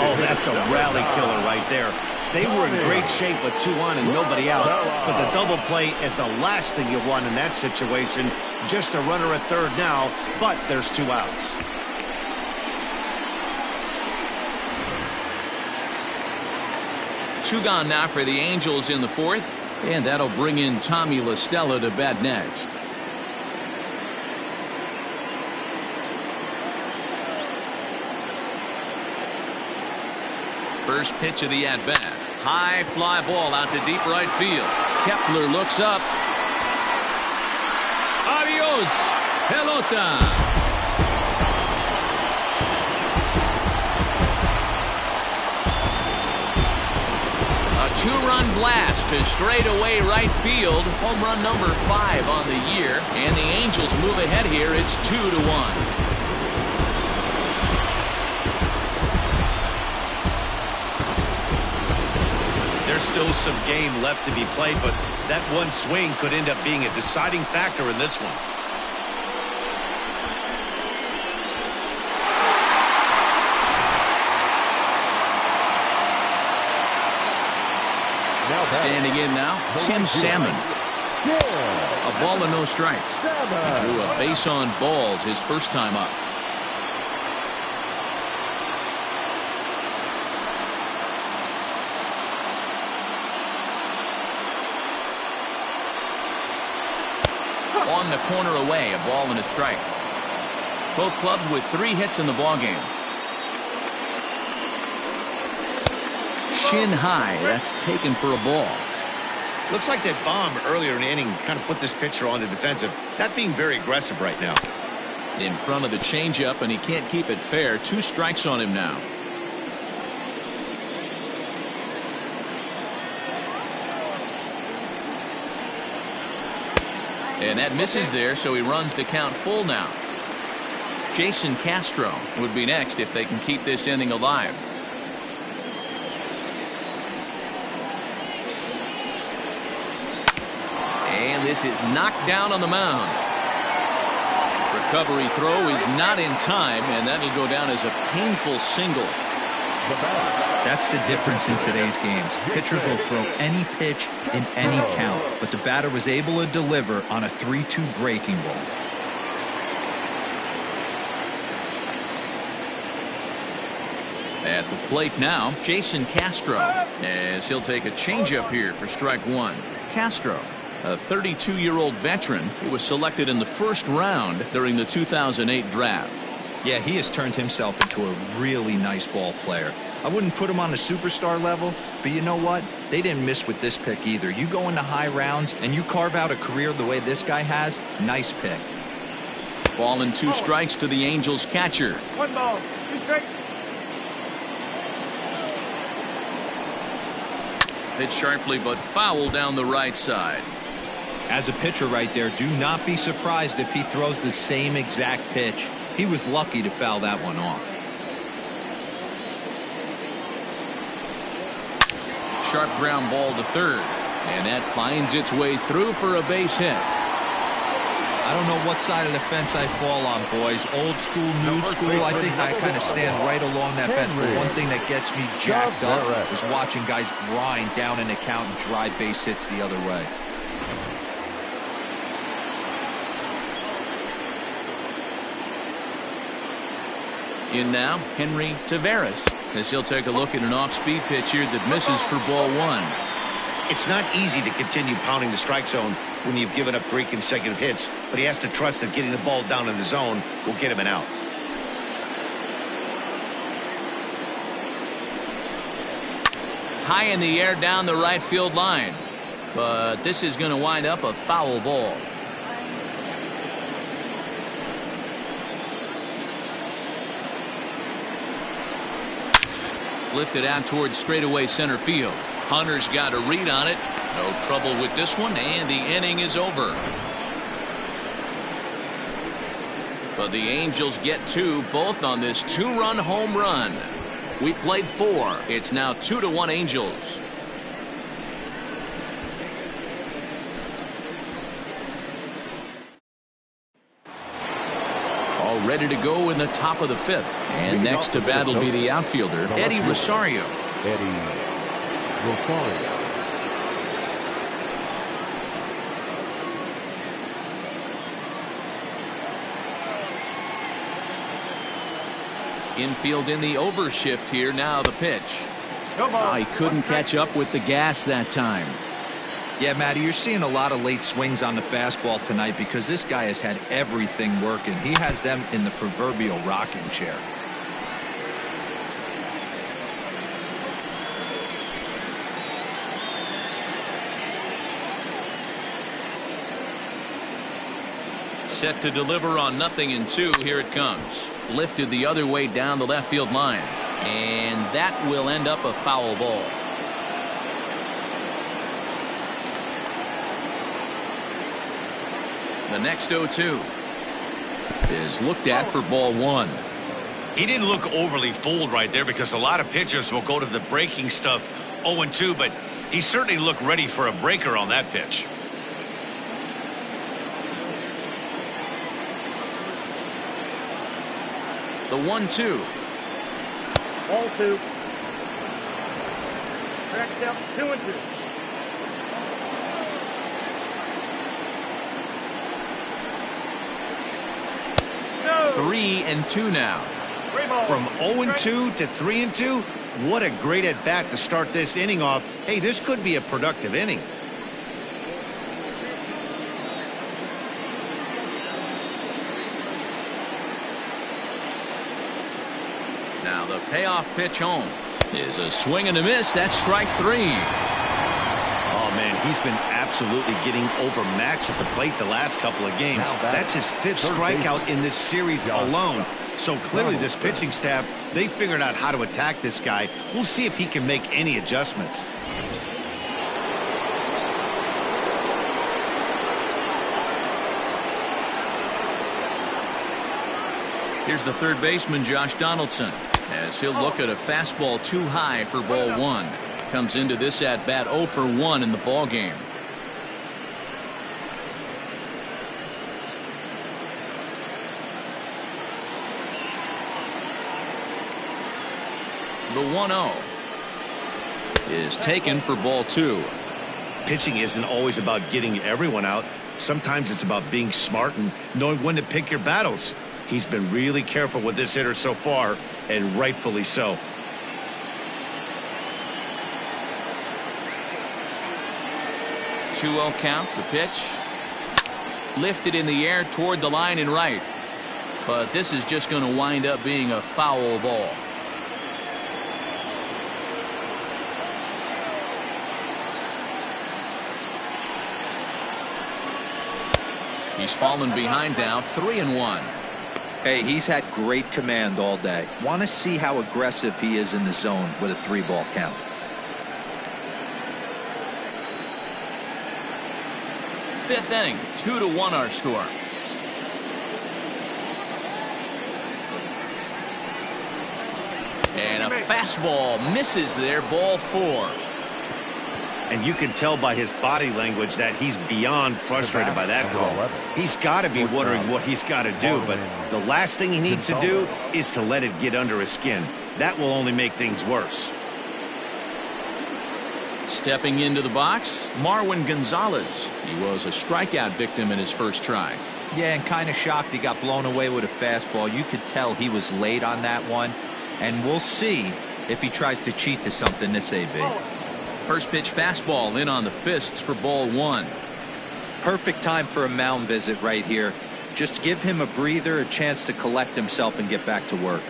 Oh, that's a rally killer right there. They were in great shape with 2 on and nobody out, but the double play is the last thing you want in that situation. Just a runner at third now, but there's 2 outs. Two gone now for the Angels in the 4th, and that'll bring in Tommy La Stella to bat next. First pitch of the at-bat. High fly ball out to deep right field. Kepler looks up. Barrios. Pelota. Two-run blast to straightaway right field. Home run number 5 on the year. And the Angels move ahead here. It's 2-1. There's still some game left to be played, but that one swing could end up being a deciding factor in this one. Standing in now, Tim Salmon. A ball and no strikes. He drew a base on balls his first time up. On the corner away, a ball and a strike. Both clubs with 3 hits in the ballgame. Shin high, that's taken for a ball. Looks like that bomb earlier in the inning kind of put this pitcher on the defensive, not being very aggressive right now. In front of the changeup, and he can't keep it fair. 2 strikes on him now. And that misses there, so he runs the count full now. Jason Castro would be next if they can keep this inning alive. And this is knocked down on the mound. Recovery throw is not in time, and that'll go down as a painful single. That's the difference in today's games. Pitchers will throw any pitch in any count, but the batter was able to deliver on a 3-2 breaking ball. At the plate now, Jason Castro, as he'll take a changeup here for strike 1. Castro, a 32-year-old veteran who was selected in the first round during the 2008 draft. Yeah, he has turned himself into a really nice ball player. I wouldn't put him on a superstar level, but you know what? They didn't miss with this pick either. You go into high rounds and you carve out a career the way this guy has, nice pick. Ball and 2 strikes to the Angels catcher. 1 ball, 2 strikes. Hit sharply but foul down the right side. As a pitcher right there, do not be surprised if he throws the same exact pitch. He was lucky to foul that one off. Sharp ground ball to third, and that finds its way through for a base hit. I don't know what side of the fence I fall on, boys. Old school, new school. I think I kind of stand right along that fence. But one thing that gets me jacked up is watching guys grind down in the count and drive base hits the other way. In now, Henry Taveras, as he'll take a look at an off-speed pitch here that misses for ball 1. It's not easy to continue pounding the strike zone when you've given up 3 consecutive hits, but he has to trust that getting the ball down in the zone will get him an out. High in the air down the right field line, but this is going to wind up a foul ball. Lifted out towards straightaway center field. Hunter's got a read on it. No trouble with this one, and the inning is over. But the Angels get 2, both on this 2-run home run. We played 4. It's now 2-1 Angels. All ready to go in the top of the 5th. And next to bat will be the outfielder, Eddie Rosario. Infield in the overshift here. Now the pitch. He couldn't catch up with the gas that time. Yeah, Matty, you're seeing a lot of late swings on the fastball tonight because this guy has had everything working. He has them in the proverbial rocking chair. Set to deliver on 0-2. Here it comes. Lifted the other way down the left field line. And that will end up a foul ball. The next 0-2 is looked at for ball 1. He didn't look overly fooled right there because a lot of pitchers will go to the breaking stuff 0-2, but he certainly looked ready for a breaker on that pitch. The 1-2. Ball 2. Strike out 2-2. No. 3-2 now. From 0-2 to 3-2, what a great at bat to start this inning off. Hey, this could be a productive inning. Now the payoff pitch home is a swing and a miss. That's strike 3. Oh, man, he's been absolutely getting overmatched at the plate the last couple of games. That's his 5th strikeout in this series alone. So clearly this pitching staff, they figured out how to attack this guy. We'll see if he can make any adjustments. Here's the third baseman, Josh Donaldson, as he'll look at a fastball too high for ball 1. Comes into this at bat 0 for 1 in the ball game. The 1-0 is taken for ball 2. Pitching isn't always about getting everyone out. Sometimes it's about being smart and knowing when to pick your battles. He's been really careful with this hitter so far, and rightfully so. Two-0 count. The pitch lifted in the air toward the line and right, but this is just going to wind up being a foul ball. He's fallen behind now, 3-1. Hey, he's had great command all day. Want to see how aggressive he is in the zone with a 3-ball count. Fifth inning, 2-1 our score. And a fastball misses there, ball 4. And you can tell by his body language that he's beyond frustrated by that call. He's got to be wondering what he's got to do, but the last thing he needs to do is to let it get under his skin. That will only make things worse. Stepping into the box, Marwin Gonzalez. He was a strikeout victim in his first try. Yeah, and kind of shocked he got blown away with a fastball. You could tell he was late on that one, and we'll see if he tries to cheat to something this AB. First pitch fastball in on the fists for ball 1. Perfect time for a mound visit right here. Just give him a breather, a chance to collect himself and get back to work.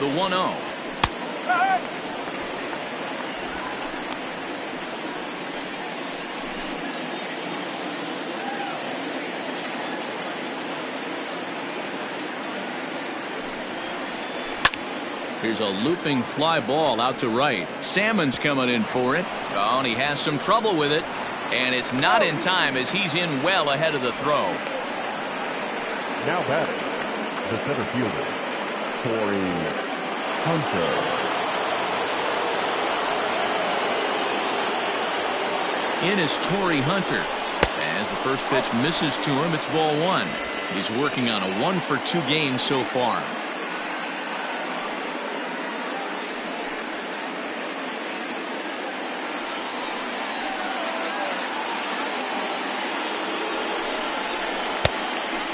The 1-0. Here's a looping fly ball out to right. Salmon's coming in for it. Oh, and he has some trouble with it. And it's not in time as he's in well ahead of the throw. Now batting, the center fielder, Torrey Hunter. In is Torrey Hunter. As the first pitch misses to him, it's ball 1. He's working on a 1-for-2 game so far.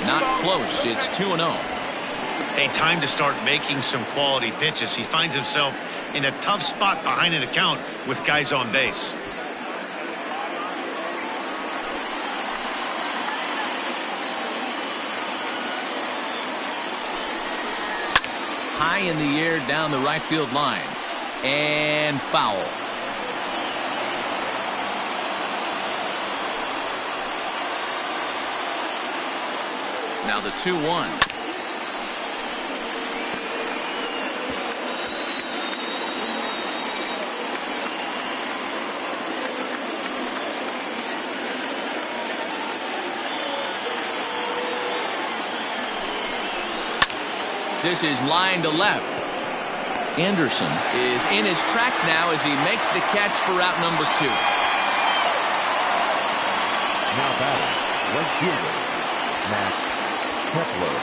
Not close. It's 2-0. Hey, time to start making some quality pitches. He finds himself in a tough spot behind an account with guys on base. High in the air down the right field line. And foul. Now the 2-1. This is line to left. Anderson is in his tracks now as he makes the catch for out number 2. Now batting, right fielder, Max Kepler.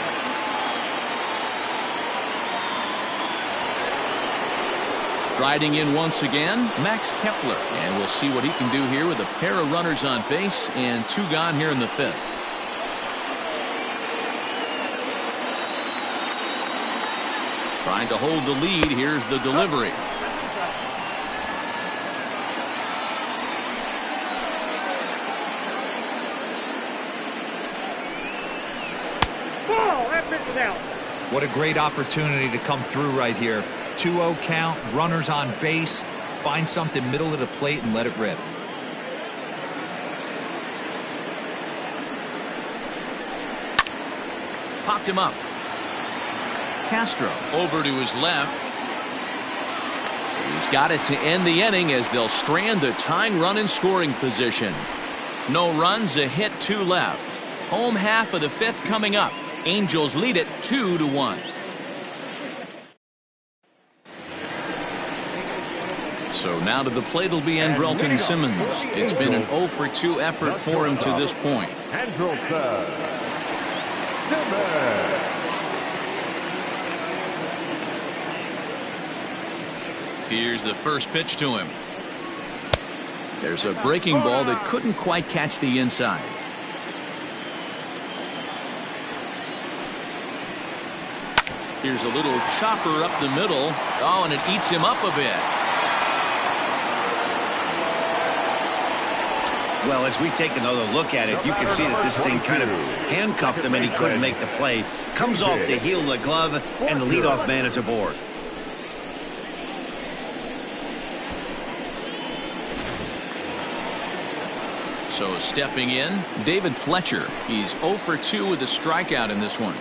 Striding in once again, Max Kepler. And we'll see what he can do here with a pair of runners on base and 2 gone here in the 5th. Trying to hold the lead. Here's the delivery. What a great opportunity to come through right here. 2-0 count, runners on base. Find something middle of the plate and let it rip. Popped him up. Castro over to his left. He's got it to end the inning as they'll strand the tying run in scoring position. No runs, a hit, 2 left. Home half of the 5th coming up. Angels lead it 2-1. So now to the plate will be Andrelton Simmons. It's been an 0-for-2 effort for him to this point. Andrelton Simmons. Here's the first pitch to him. There's a breaking ball that couldn't quite catch the inside. Here's a little chopper up the middle. Oh, and it eats him up a bit. Well, as we take another look at it, you can see that this thing kind of handcuffed him and he couldn't make the play. Comes off the heel of the glove, and the leadoff man is aboard. So stepping in, David Fletcher. He's 0-for-2 with a strikeout in this one.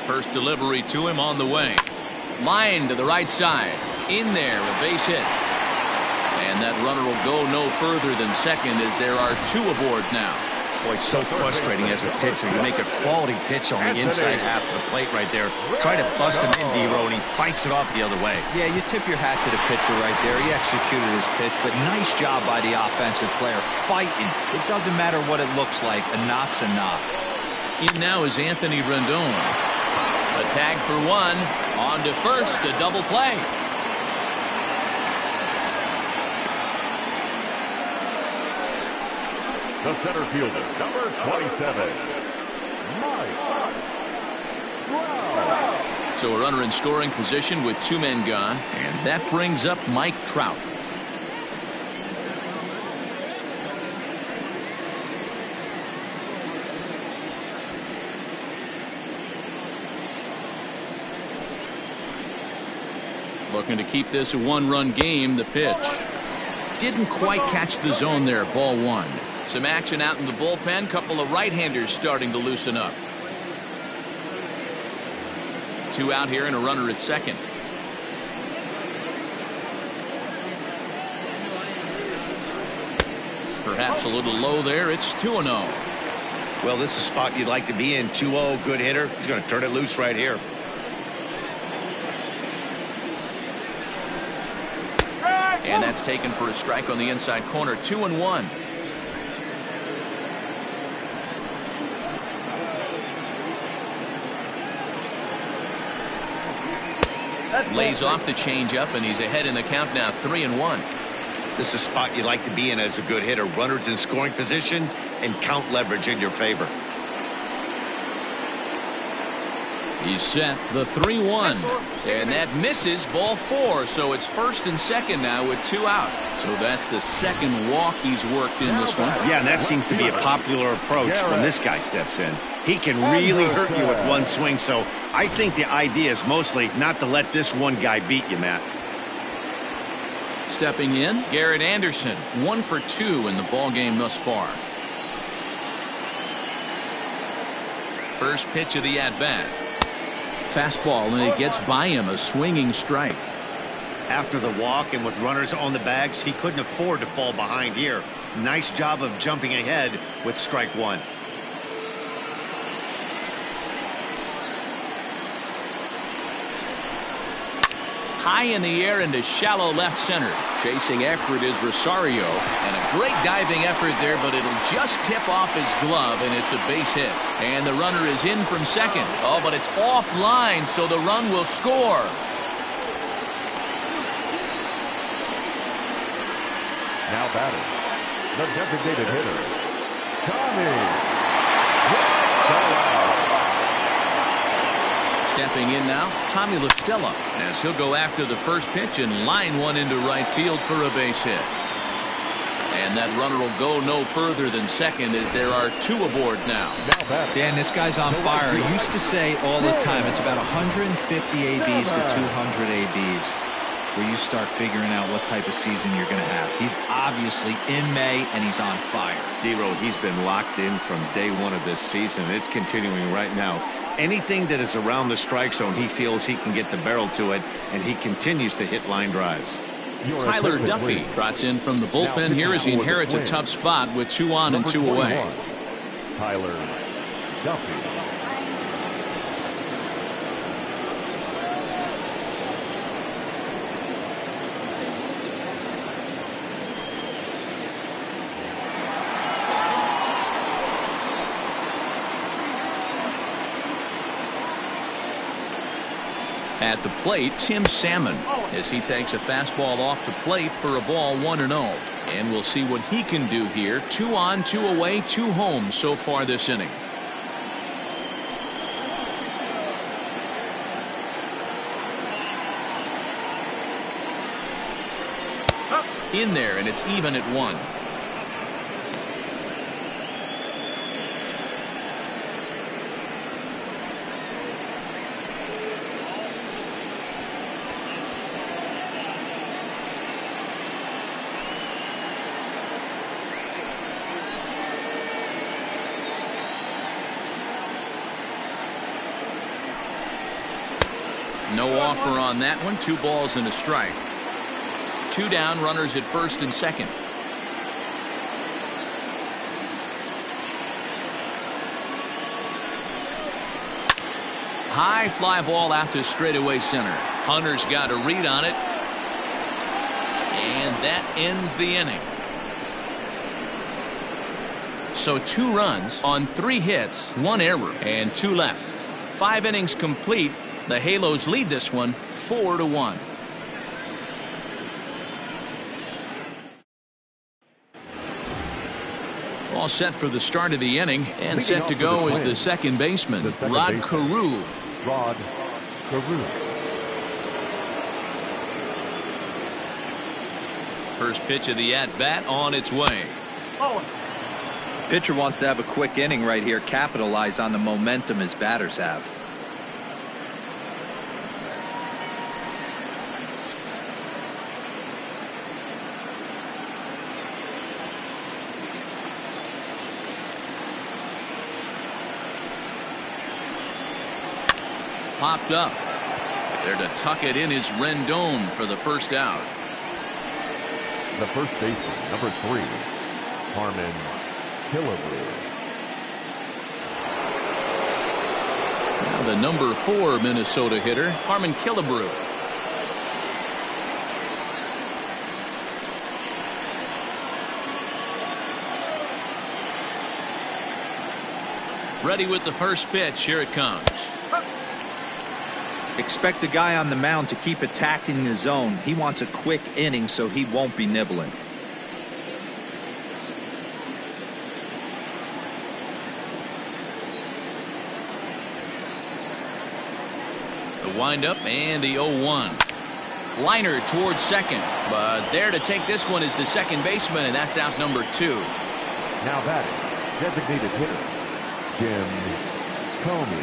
First delivery to him on the way. Line to the right side. In there, a base hit. And that runner will go no further than second as there are 2 aboard now. Boy, so frustrating as a pitcher. You make a quality pitch on the inside half of the plate right there. Try to bust him in, D-Row, and he fights it off the other way. Yeah, you tip your hat to the pitcher right there. He executed his pitch, but nice job by the offensive player. Fighting. It doesn't matter what it looks like. A knock's a knock. In now is Anthony Rendon. A tag for 1. On to first, a double play. The center fielder, number 27, Mike Trout. So a runner in scoring position with 2 men gone, and that brings up Mike Trout. Looking to keep this a 1-run game. The pitch didn't quite catch the zone there. Ball 1. Some action out in the bullpen. Couple of right-handers starting to loosen up. 2 out here and a runner at second. Perhaps a little low there. It's 2-0. Well, this is a spot you'd like to be in. 2-0, good hitter. He's going to turn it loose right here. And that's taken for a strike on the inside corner. 2-1. Lays off the changeup, and he's ahead in the count now. 3-1. This is a spot you'd like to be in as a good hitter. Runners in scoring position and count leverage in your favor. He's set, the 3-1. And that misses, ball 4. So it's first and second now with 2 out. So that's the second walk he's worked in this one. Yeah, and that seems to be a popular approach when this guy steps in. He can really hurt you with one swing. So I think the idea is mostly not to let this one guy beat you, Matt. Stepping in, Garrett Anderson, 1 for 2 in the ball game thus far. First pitch of the at-bat. Fastball, and it gets by him, a swinging strike. After the walk and with runners on the bags, he couldn't afford to fall behind here. Nice job of jumping ahead with strike 1. High in the air into shallow left center. Chasing after it is Rosario. And a great diving effort there, but it'll just tip off his glove, and it's a base hit. And the runner is in from second. Oh, but it's offline, so the run will score. Now batting, the designated hitter, Tommy. Stepping in now, Tommy LaStella, as he'll go after the first pitch and line one into right field for a base hit. And that runner will go no further than second as there are 2 aboard now. Dan, this guy's on fire. I used to say all the time it's about 150 ABs to 200 ABs where you start figuring out what type of season you're going to have. He's obviously in May and he's on fire. D-Road, he's been locked in from day 1 of this season. It's continuing right now. Anything that is around the strike zone, he feels he can get the barrel to it, and he continues to hit line drives. Tyler Duffy trots in from the bullpen here as he inherits a tough spot with 2 on and 2 away. Tyler Duffy. At the plate, Tim Salmon, as he takes a fastball off the plate for a ball 1-0. And we'll see what he can do here. 2 on, 2 away, 2 home so far this inning. In there, and it's even at 1. No offer on that one. 2 balls and a strike. 2 down, runners at first and second. High fly ball out to straightaway center. Hunter's got a read on it. And that ends the inning. So 2 runs on 3 hits, 1 error, and 2 left. 5 innings complete. The Halos lead this one 4-1. All set for the start of the inning, and set to go is the second baseman, Rod Carew. Rod Carew. First pitch of the at-bat on its way. Pitcher wants to have a quick inning right here, capitalize on the momentum his batters have. Popped up. There to tuck it in is Rendon for the first out. The first baseman, number 3, Marwin Gonzalez. Now the number 4 Minnesota hitter, Marwin Gonzalez. Ready with the first pitch. Here it comes. Expect the guy on the mound to keep attacking the zone. He wants a quick inning so he won't be nibbling. The windup and the 0-1. Liner towards second, but there to take this one is the second baseman, and that's out number 2. Now batting, designated hitter, Jim Thome.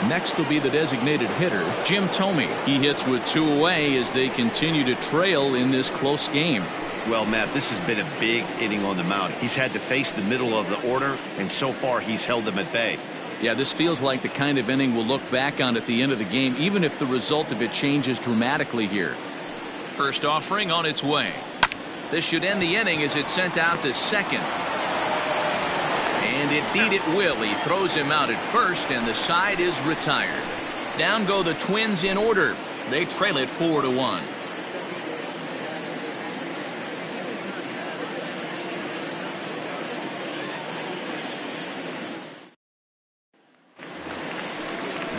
Next will be the designated hitter, Jim Thome. He hits with 2 away as they continue to trail in this close game. Well, Matt, this has been a big inning on the mound. He's had to face the middle of the order, and so far he's held them at bay. Yeah, this feels like the kind of inning we'll look back on at the end of the game, even if the result of it changes dramatically here. First offering on its way. This should end the inning as it's sent out to second. And indeed it will. He throws him out at first, and the side is retired. Down go the Twins in order. They trail it 4-1.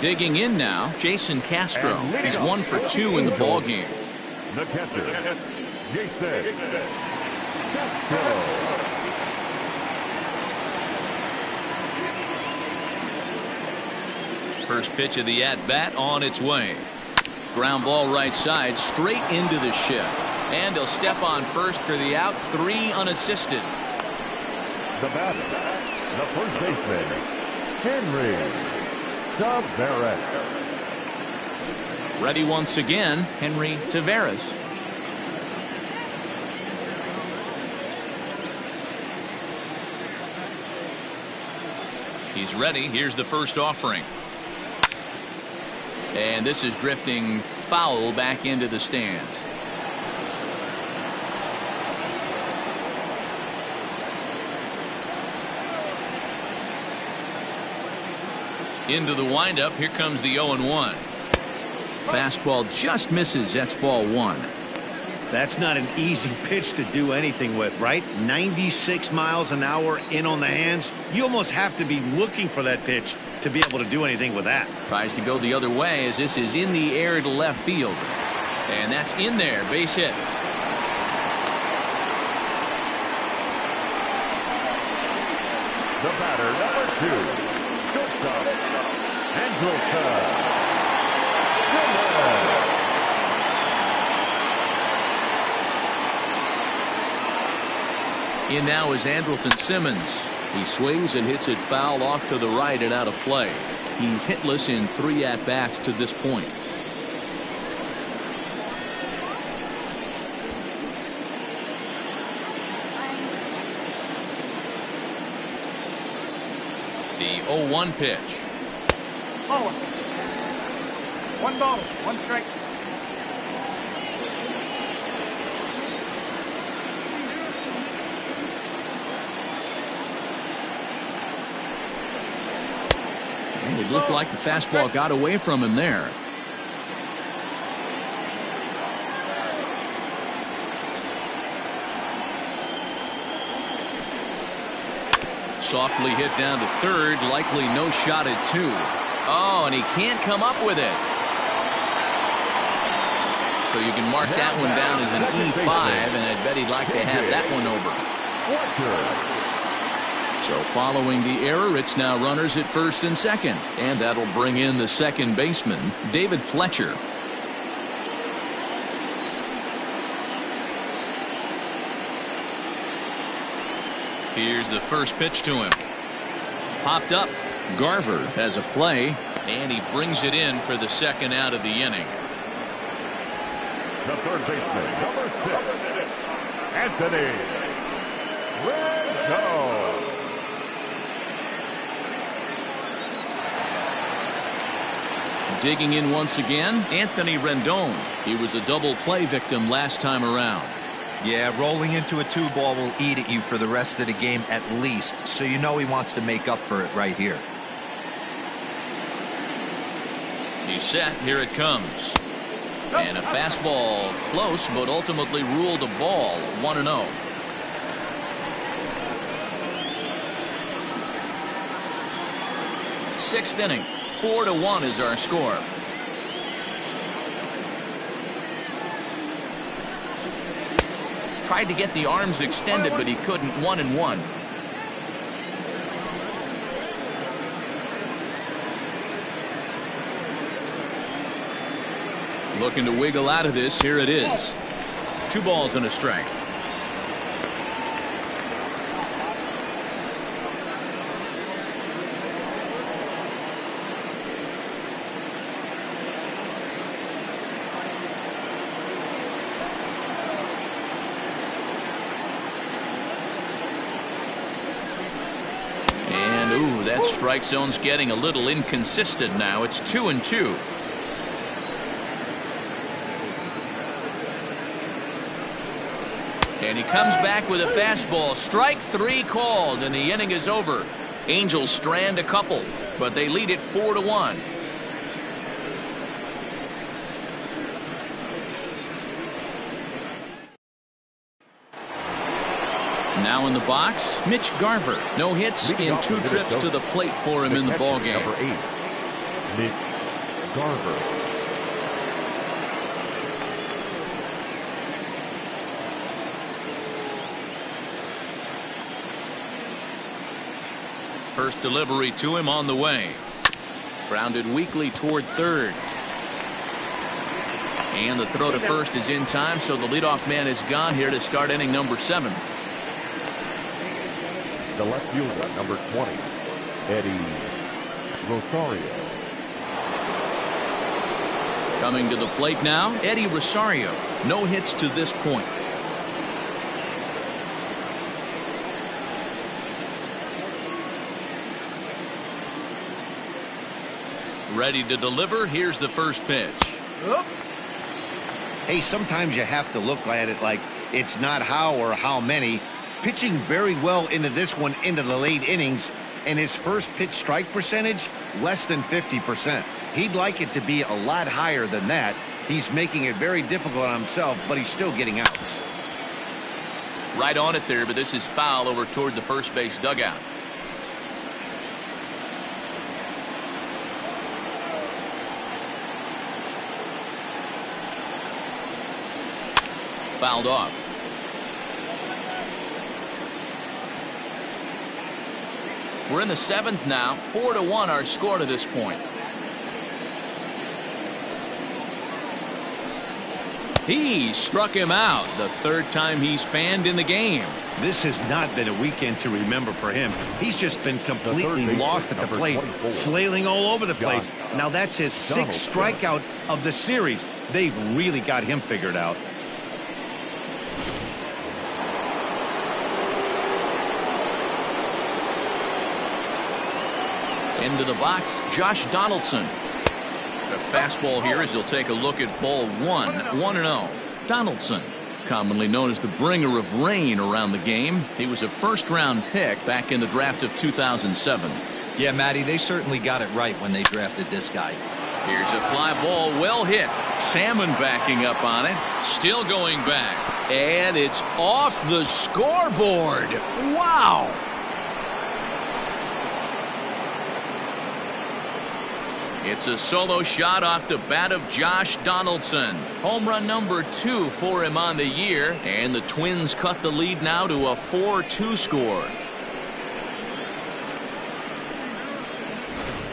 Digging in now, Jason Castro. He's 1 for 2 in the ball game. The catcher, Jason Castro. First pitch of the at-bat on its way. Ground ball right side, straight into the shift. And he'll step on first for the out, 3 unassisted. The batter, the first baseman, Henry Taveras. Ready once again, Henry Taveras. He's ready. Here's the first offering. And this is drifting foul back into the stands. Into the windup. Here comes the 0-1. Fastball just misses. That's ball 1. That's not an easy pitch to do anything with, right? 96 miles an hour in on the hands. You almost have to be looking for that pitch to be able to do anything with that. Tries to go the other way as this is in the air to left field. And that's in there. Base hit. The batter, number 2, shortstop, Andrelton Simmons. In now is Andrelton Simmons. He swings and hits it foul off to the right and out of play. He's hitless in 3 at-bats to this point. The 0-1 pitch. Oh. 1 ball, 1 strike. And it looked like the fastball got away from him there. Softly hit down to third, likely no shot at 2. Oh, and he can't come up with it. So you can mark that one down as an E5, and I bet he'd like to have that one over. So following the error, it's now runners at first and second, and that'll bring in the second baseman, David Fletcher. Here's the first pitch to him. Popped up. Garver has a play, and he brings it in for the second out of the inning. The third baseman, number 6, Anthony Rendon. Digging in once again, Anthony Rendon. He was a double play victim last time around. Yeah, rolling into a 2-ball will eat at you for the rest of the game at least, so you know he wants to make up for it right here. He's set. Here it comes. And a fastball close, but ultimately ruled a ball. 1-0. Sixth inning. 4-1 is our score. Tried to get the arms extended, but he couldn't. 1-1. Looking to wiggle out of this. Here it is. 2 balls and a strike. That strike zone's getting a little inconsistent now. It's 2-2. And he comes back with a fastball. Strike 3 called, and the inning is over. Angels strand a couple, but they lead it 4-1. Now in the box, Mitch Garver. No hits in 2 trips to the plate for him in the ballgame. Number 8, Mitch Garver. First delivery to him on the way. Grounded weakly toward third. And the throw to first is in time, so the leadoff man is gone here to start inning number 7. The left fielder, number 20, Eddie Rosario. Coming to the plate now, Eddie Rosario. No hits to this point. Ready to deliver. Here's the first pitch. Hey, sometimes you have to look at it like it's not how or how many. Pitching very well into this one into the late innings, and his first pitch strike percentage less than 50%. He'd like it to be a lot higher than that. He's making it very difficult on himself, but he's still getting outs. Right on it there, but this is foul over toward the first base dugout. Fouled off. We're in the 7th now. 4-1 our score to this point. He struck him out. The 3rd time he's fanned in the game. This has not been a weekend to remember for him. He's just been completely lost at the plate, flailing all over the place. Now that's his 6th strikeout of the series. They've really got him figured out. Into the box, Josh Donaldson. The fastball here as he'll take a look at ball 1, 1-0. Donaldson, commonly known as the bringer of rain around the game. He was a first-round pick back in the draft of 2007. Yeah, Matty, they certainly got it right when they drafted this guy. Here's a fly ball, well hit. Salmon backing up on it. Still going back. And it's off the scoreboard. Wow! It's a solo shot off the bat of Josh Donaldson. Home run number 2 for him on the year. And the Twins cut the lead now to a 4-2 score.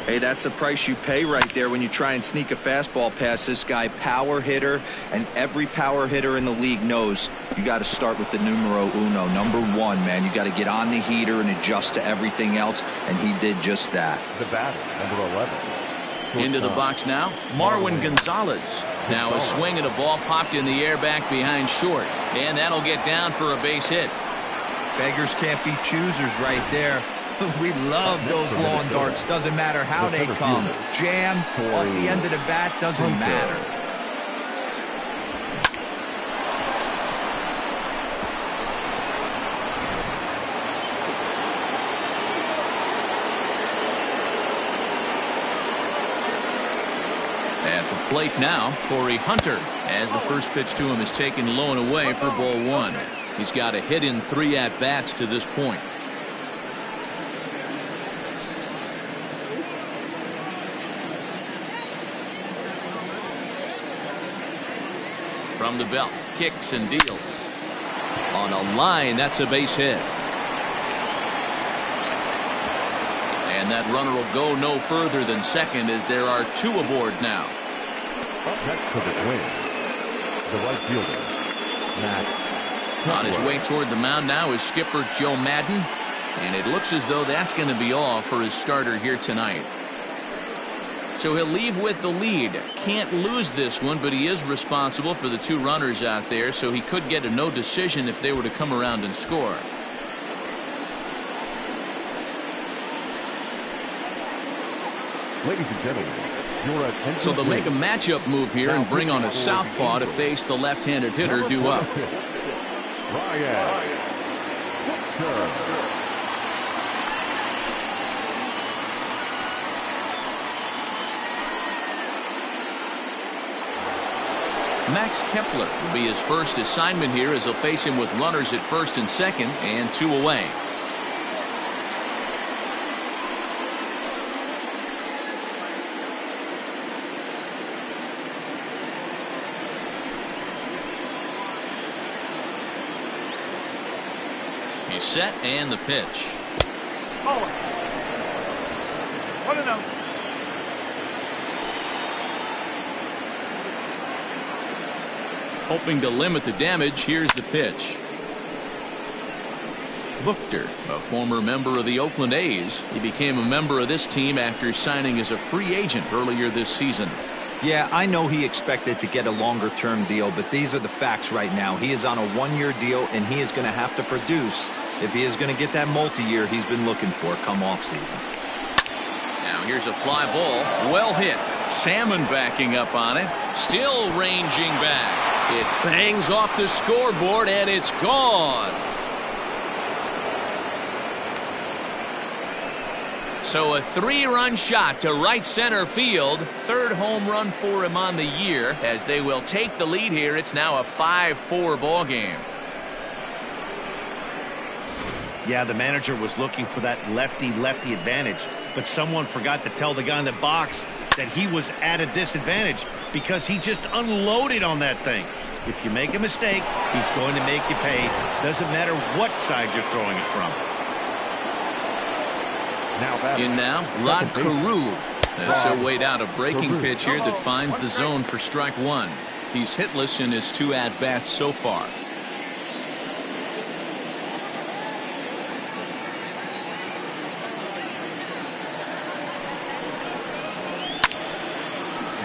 Hey, that's the price you pay right there when you try and sneak a fastball past this guy. Power hitter, and every power hitter in the league knows you got to start with the numero uno, number 1, man. You got to get on the heater and adjust to everything else, and he did just that. The batter, number 11. Into the box now, Marwin Gonzalez. Now a swing and a ball popped in the air back behind short. And that'll get down for a base hit. Beggars can't be choosers right there. We love those lawn darts. Doesn't matter how they come. Jammed off the end of the bat, doesn't matter. At the plate now, Torrey Hunter, as the first pitch to him is taken low and away for ball 1. He's got a hit in 3 at-bats to this point. From the belt, kicks and deals. On a line, that's a base hit. And that runner will go no further than second as there are 2 aboard now. Up next for the Twins, the right fielder, Matt Kepler. On his way toward the mound now is skipper Joe Madden, and it looks as though that's going to be all for his starter here tonight. So he'll leave with the lead. Can't lose this one, but he is responsible for the 2 runners out there, so he could get a no decision if they were to come around and score. Ladies and gentlemen, your attention. So they'll make a matchup move here and bring on a southpaw to face the left-handed hitter due up. Max Kepler will be his first assignment here as he'll face him with runners at first and second and 2 away. He's set and the pitch. Oh. 1-0. Hoping to limit the damage, here's the pitch. Buchter, a former member of the Oakland A's. He became a member of this team after signing as a free agent earlier this season. Yeah, I know he expected to get a longer-term deal, but these are the facts right now. He is on a 1-year deal, and he is going to have to produce if he is going to get that multi-year he's been looking for come off-season. Now here's a fly ball. Well hit. Salmon backing up on it. Still ranging back. It bangs off the scoreboard, and it's gone. So a 3-run shot to right center field. 3rd home run for him on the year. As they will take the lead here, it's now a 5-4 ball game. Yeah, the manager was looking for that lefty-lefty advantage, but someone forgot to tell the guy in the box that he was at a disadvantage because he just unloaded on that thing. If you make a mistake, he's going to make you pay. Doesn't matter what side you're throwing it from. In now, Rod Carew. As he'll wait out a breaking pitch here that finds the zone for strike 1. He's hitless in his 2 at-bats so far.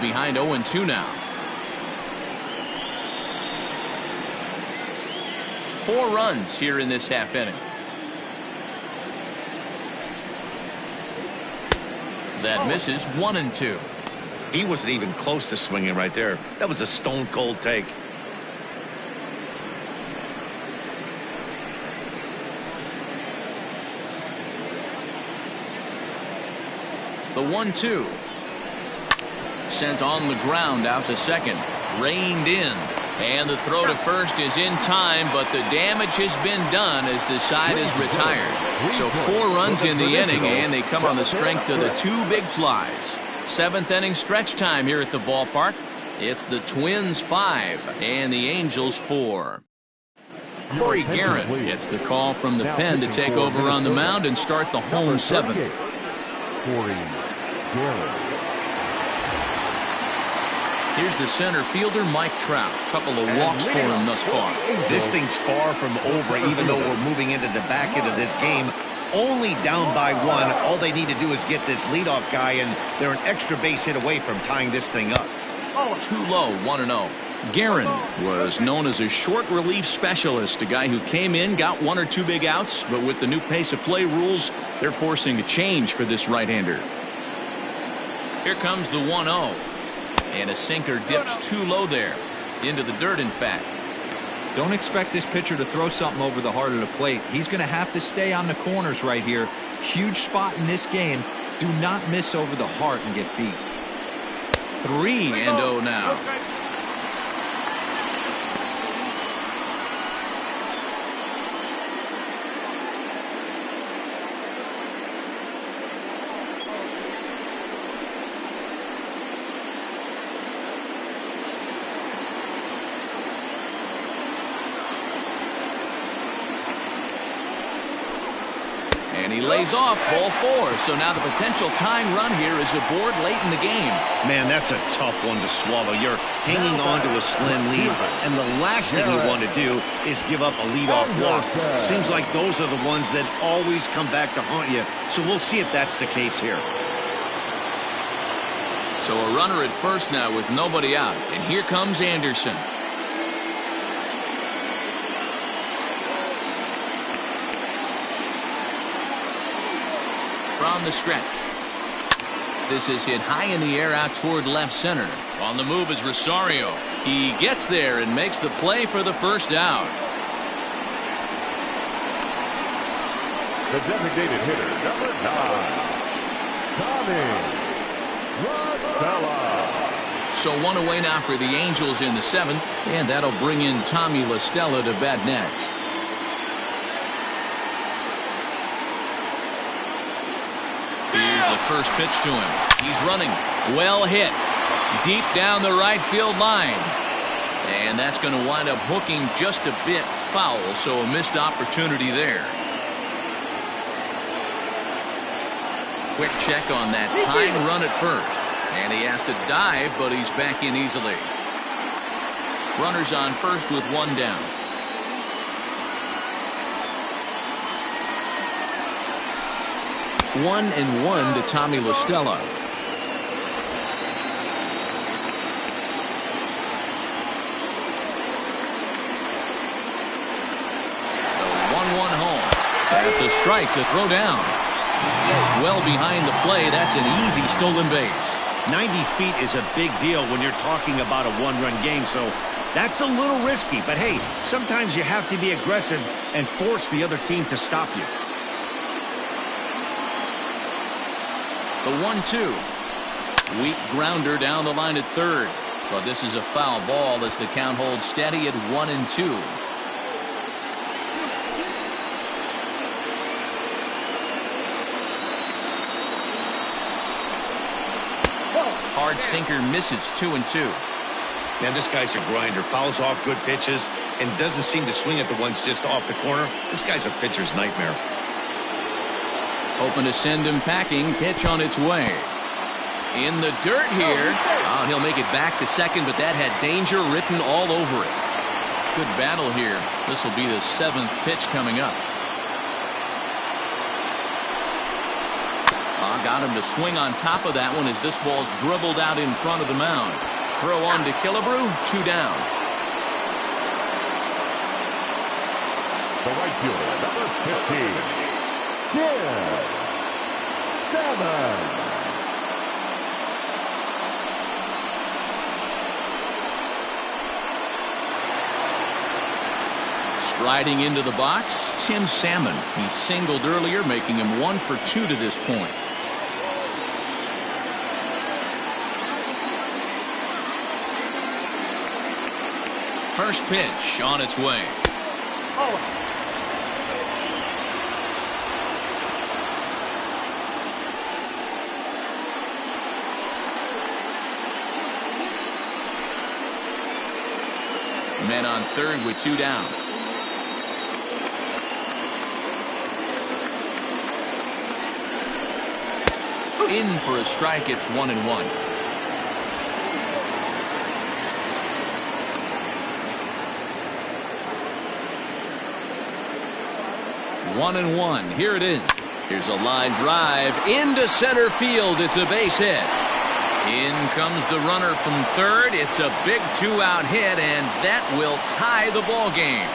Behind 0-2 now. 4 runs here in this half inning. That misses. 1-2. He wasn't even close to swinging right there. That was a stone cold take. The 1-2. Sent on the ground out to second. Reined in. And the throw to first is in time, but the damage has been done as the side is retired. So 4 runs in the inning, and they come on the strength of the 2 big flies. 7th inning stretch time here at the ballpark. It's the Twins 5 and the Angels 4. Corey Garrett gets the call from the pen to take over on the mound and start the home 7th. Corey Garrett. Here's the center fielder, Mike Trout. Couple of walks for him thus far. This thing's far from over, even though we're moving into the back end of this game. Only down by 1. All they need to do is get this leadoff guy, and they're an extra base hit away from tying this thing up. Too low, 1-0. Guerin was known as a short relief specialist, a guy who came in, got 1 or 2 big outs, but with the new pace of play rules, they're forcing a change for this right-hander. Here comes the 1-0. And a sinker dips too low there. Into the dirt, in fact. Don't expect this pitcher to throw something over the heart of the plate. He's going to have to stay on the corners right here. Huge spot in this game. Do not miss over the heart and get beat. 3-0 now. And he lays off ball 4. So now the potential tying run here is aboard late in the game. Man, that's a tough one to swallow. You're hanging on to a slim lead, and the last thing you want to do is give up a leadoff walk. Seems like those are the ones that always come back to haunt you. So we'll see if that's the case here. So a runner at first now with nobody out. And here comes Anderson. From the stretch. This is hit high in the air out toward left center. On the move is Rosario. He gets there and makes the play for the first out. The designated hitter, number 9, Tommy LaStella. So one away now for the Angels in the 7th, and that'll bring in Tommy LaStella to bat next. Here's the first pitch to him. He's running. Well hit. Deep down the right field line. And that's going to wind up hooking just a bit foul, so a missed opportunity there. Quick check on that tying run at first. And he has to dive, but he's back in easily. Runners on first with 1 down. One and 1 to Tommy LaStella. The 1-1 home. That's a strike to throw down. Well behind the play. That's an easy stolen base. 90 feet is a big deal when you're talking about a 1-run game, so that's a little risky. But hey, sometimes you have to be aggressive and force the other team to stop you. The 1-2. Weak grounder down the line at third. But this is a foul ball as the count holds steady at 1-2. Hard sinker misses. 2-2. Man, this guy's a grinder. Fouls off good pitches and doesn't seem to swing at the ones just off the corner. This guy's a pitcher's nightmare. Hoping to send him packing. Pitch on its way. In the dirt here. Oh, he'll make it back to second, but that had danger written all over it. Good battle here. This will be the 7th pitch coming up. Got him to swing on top of that one as this ball's dribbled out in front of the mound. Throw on to Kepler. 2 down. The right fielder, number 15, Garrett Anderson. Striding into the box, Tim Salmon. He singled earlier, making him 1 for 2 to this point. First pitch on its way. Men on third with 2 down. In for a strike. It's 1-1. 1-1. Here it is. Here's a line drive into center field. It's a base hit. In comes the runner from third. It's a big 2-out hit, and that will tie the ball game.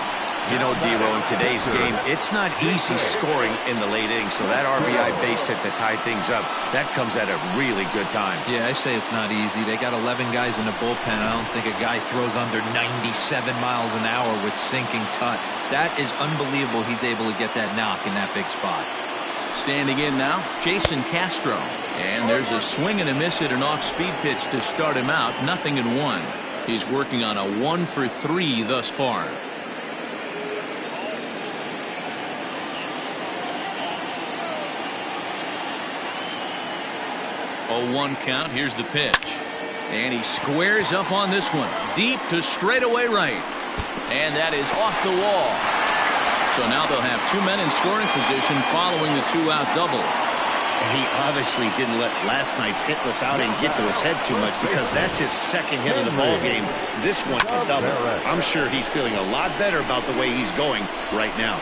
You know, D-Row, in today's game, it's not easy scoring in the late innings, so that RBI base hit to tie things up, that comes at a really good time. Yeah, I say it's not easy. They got 11 guys in the bullpen. I don't think a guy throws under 97 miles an hour with sinking cut. That is unbelievable he's able to get that knock in that big spot. Standing in now, Jason Castro. And there's a swing and a miss at an off-speed pitch to start him out. 0-1. He's working on a 1 for 3 thus far. 0-1 count. Here's the pitch. And he squares up on this one. Deep to straightaway right. And that is off the wall. So now they'll have 2 men in scoring position following the 2-out double. And he obviously didn't let last night's hitless outing get to his head too much, because that's his second hit of the ball game. This one a double. I'm sure he's feeling a lot better about the way he's going right now.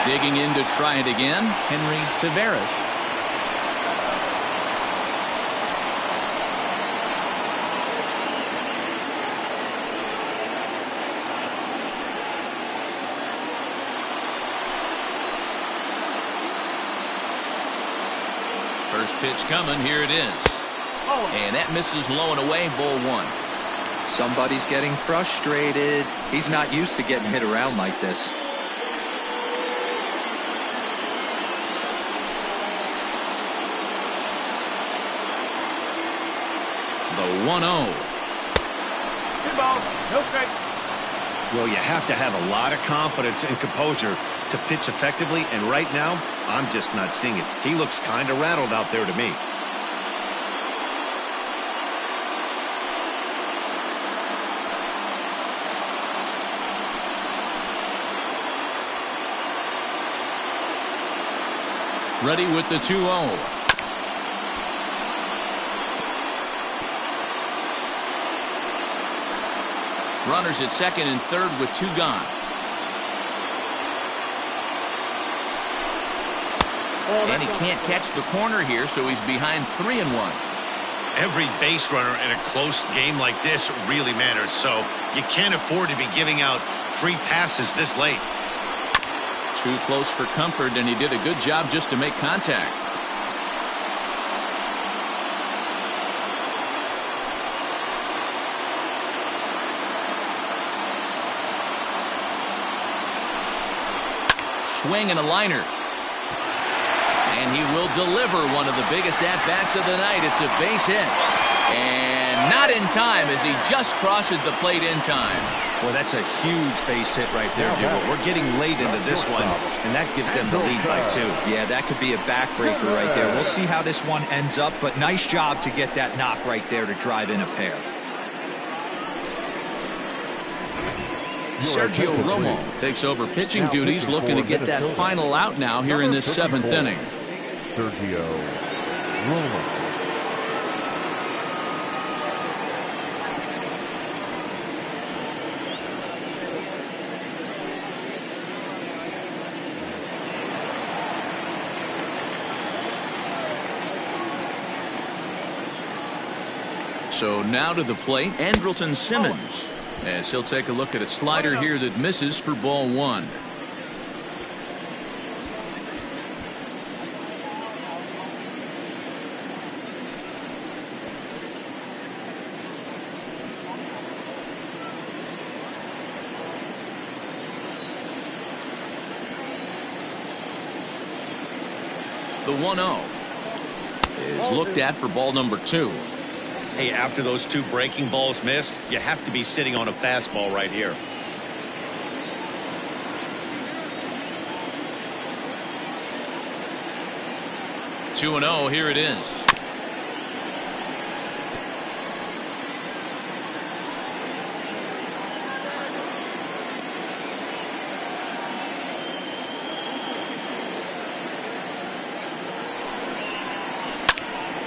Digging in to try it again, Henry Taveras. First pitch coming, here it is. And that misses low and away, ball 1. Somebody's getting frustrated. He's not used to getting hit around like this. The 1-0. 2 balls, no strikes. Well, you have to have a lot of confidence and composure to pitch effectively, and right now, I'm just not seeing it. He looks kind of rattled out there to me. Ready with the 2-0. Runners at second and third with 2 gone. And he can't catch the corner here, so he's behind 3-1. Every base runner in a close game like this really matters, so you can't afford to be giving out free passes this late. Too close for comfort, and he did a good job just to make contact. Swing and a liner. And he will deliver one of the biggest at-bats of the night. It's a base hit. And not in time, as he just crosses the plate in time. Well, that's a huge base hit right there, Duo. We're getting late into this one, and that gives them the lead by 2. Yeah, that could be a backbreaker right there. We'll see how this one ends up, but nice job to get that knock right there to drive in a pair. Sergio Romo takes over pitching duties, looking to get that final out now here in this 7th inning. Sergio Romo. So now to the plate, Andrelton Simmons, as he'll take a look at a slider here that misses for ball 1. The 1-0 is looked at for ball number 2. Hey, after those 2 breaking balls missed, you have to be sitting on a fastball right here. Two 2-0, here it is.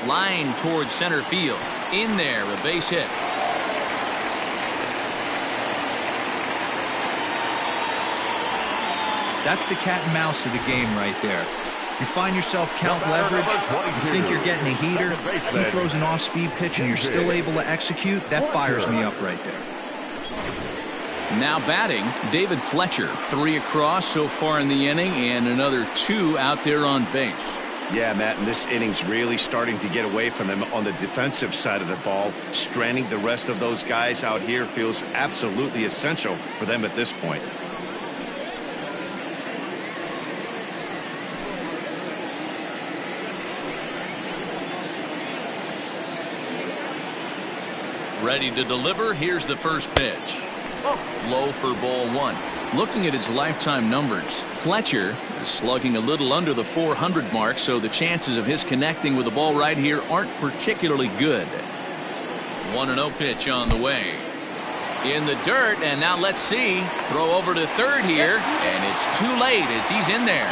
Line towards center field. In there, a base hit. That's the cat and mouse of the game right there. You find yourself count leverage, you think you're getting a heater, he throws an off-speed pitch and you're still able to execute. That fires me up right there. Now batting, David Fletcher. 3 across so far in the inning, and another 2 out there on base. Yeah, Matt, and this inning's really starting to get away from them on the defensive side of the ball. Stranding the rest of those guys out here feels absolutely essential for them at this point. Ready to deliver. Here's the first pitch. Low for ball 1. Looking at his lifetime numbers, Fletcher is slugging a little under the 400 mark, so the chances of his connecting with the ball right here aren't particularly good. 1-0 pitch on the way. In the dirt, and now let's see. Throw over to third here, and it's too late as he's in there.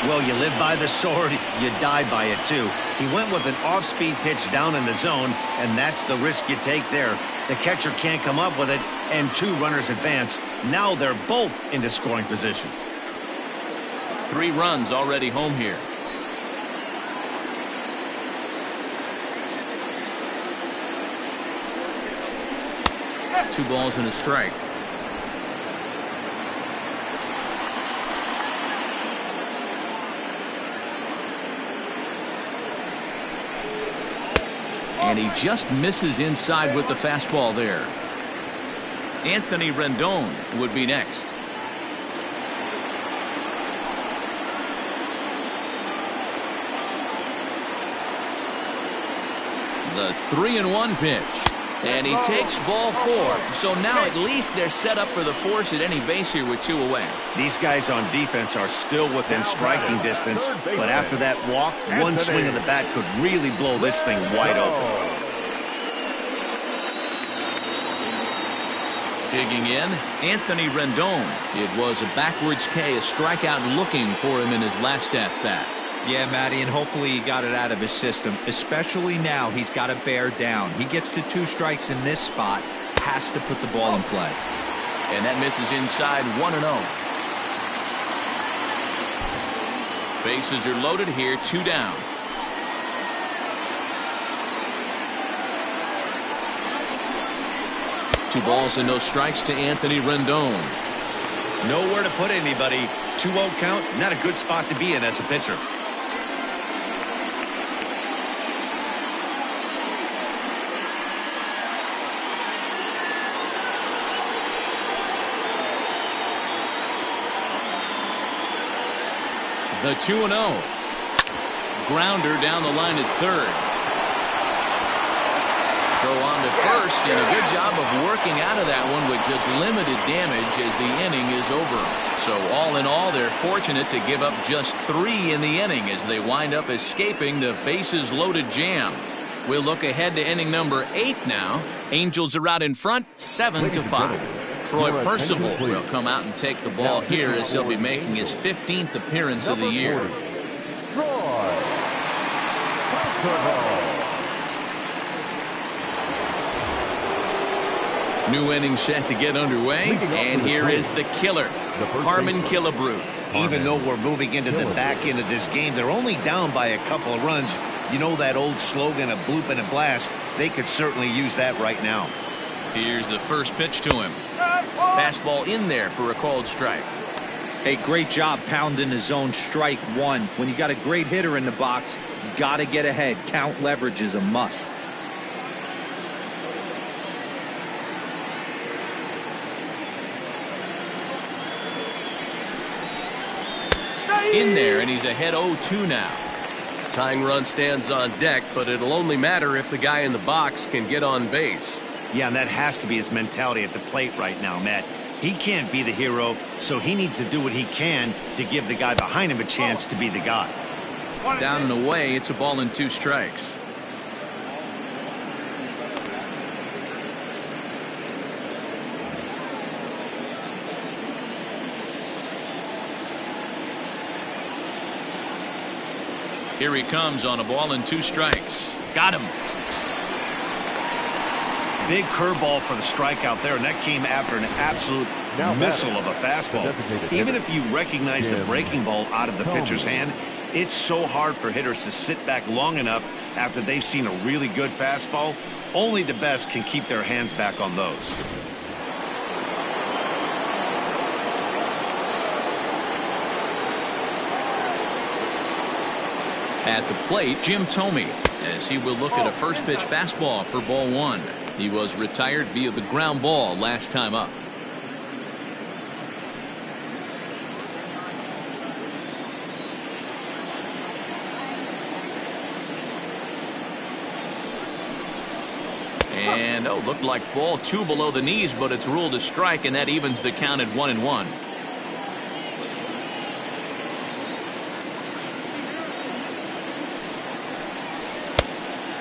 Well, you live by the sword, you die by it too. He went with an off-speed pitch down in the zone, and that's the risk you take there. The catcher can't come up with it, and 2 runners advance. Now they're both into scoring position. 3 runs already home here. Two balls and a strike. And he just misses inside with the fastball there. Anthony Rendon would be next. The 3-1 pitch. And he takes ball 4. So now at least they're set up for the force at any base here with 2 away. These guys on defense are still within striking distance, but after that walk, one swing of the bat could really blow this thing wide open. Digging in, Anthony Rendon. It was a backwards K, a strikeout looking for him in his last at-bat. Yeah, Matty, and hopefully he got it out of his system. Especially now, he's got to bear down. He gets the 2 strikes in this spot, has to put the ball in play. And that misses inside 1-0. Bases are loaded here, 2 down. Two balls and no strikes to Anthony Rendon. Nowhere to put anybody. 2-0 count, not a good spot to be in as a pitcher. The 2-0. Grounder down the line at third. Throw on to first, and a good job of working out of that one with just limited damage as the inning is over. So all in all, they're fortunate to give up just 3 in the inning as they wind up escaping the bases loaded jam. We'll look ahead to inning number 8 now. Angels are out in front, 7-5. Troy Percival will come out and take the ball here as he'll be making his 15th appearance of the year. New inning set to get underway, and here is the killer, Harmon Killebrew. Even though we're moving into the back end of this game, they're only down by a couple of runs. You know that old slogan, a bloop and a blast? They could certainly use that right now. Here's the first pitch to him. Fastball in there for a called strike. Hey, great job pounding his own strike 1. When you got a great hitter in the box, got to get ahead. Count leverage is a must. In there, and he's ahead 0-2 now. Tying run stands on deck, but it'll only matter if the guy in the box can get on base. Yeah, and that has to be his mentality at the plate right now, Matt. He can't be the hero, so he needs to do what he can to give the guy behind him a chance to be the guy. Down and away, it's a ball and 2 strikes. Here he comes on a ball and 2 strikes. Got him. Big curveball for the strikeout there, and that came after an absolute missile of a fastball. Even if you recognize the breaking ball out of the pitcher's hand, it's so hard for hitters to sit back long enough after they've seen a really good fastball. Only the best can keep their hands back on those. At the plate, Jim Thome, as he will look at a first pitch fastball for ball 1. He was retired via the ground ball last time up. And looked like ball 2 below the knees, but it's ruled a strike, and that evens the count at 1-1.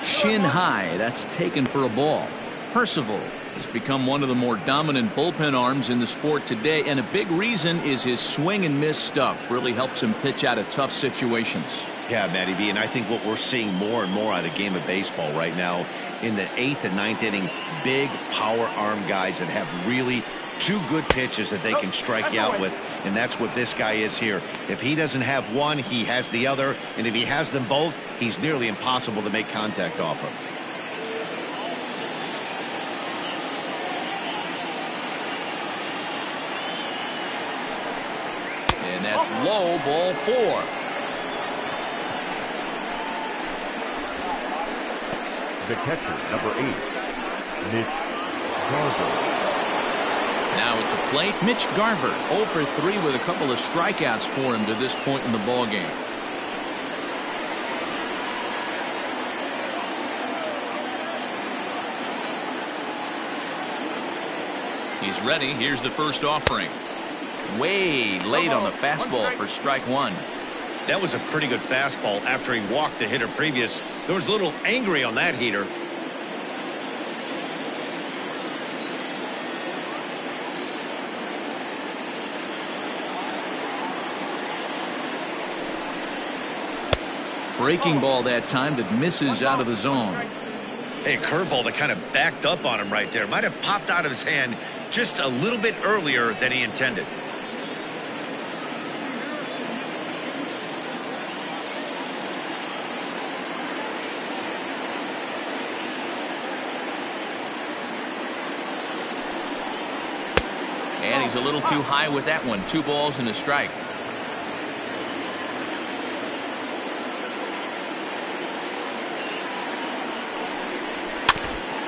Shin high, that's taken for a ball. Percival has become one of the more dominant bullpen arms in the sport today, and a big reason is his swing and miss stuff. Really helps him pitch out of tough situations. Yeah, Matty B, and I think what we're seeing more and more out of the game of baseball right now in the 8th and 9th inning, big power arm guys that have really two good pitches that they can strike you out with, and that's what this guy is here. If he doesn't have one, he has the other, and if he has them both, he's nearly impossible to make contact off of. And that's low, ball 4. The catcher, number 8, Mitch Garver. Now at the plate, Mitch Garver, 0 for 3 with a couple of strikeouts for him to this point in the ballgame. He's ready. Here's the first offering. Way late on the fastball for strike 1. That was a pretty good fastball after he walked the hitter previous. There was a little angry on that heater. Breaking ball that time that misses out of the zone. Hey, curveball that kind of backed up on him right there. Might have popped out of his hand just a little bit earlier than he intended. And he's a little too high with that one. 2 balls and a strike.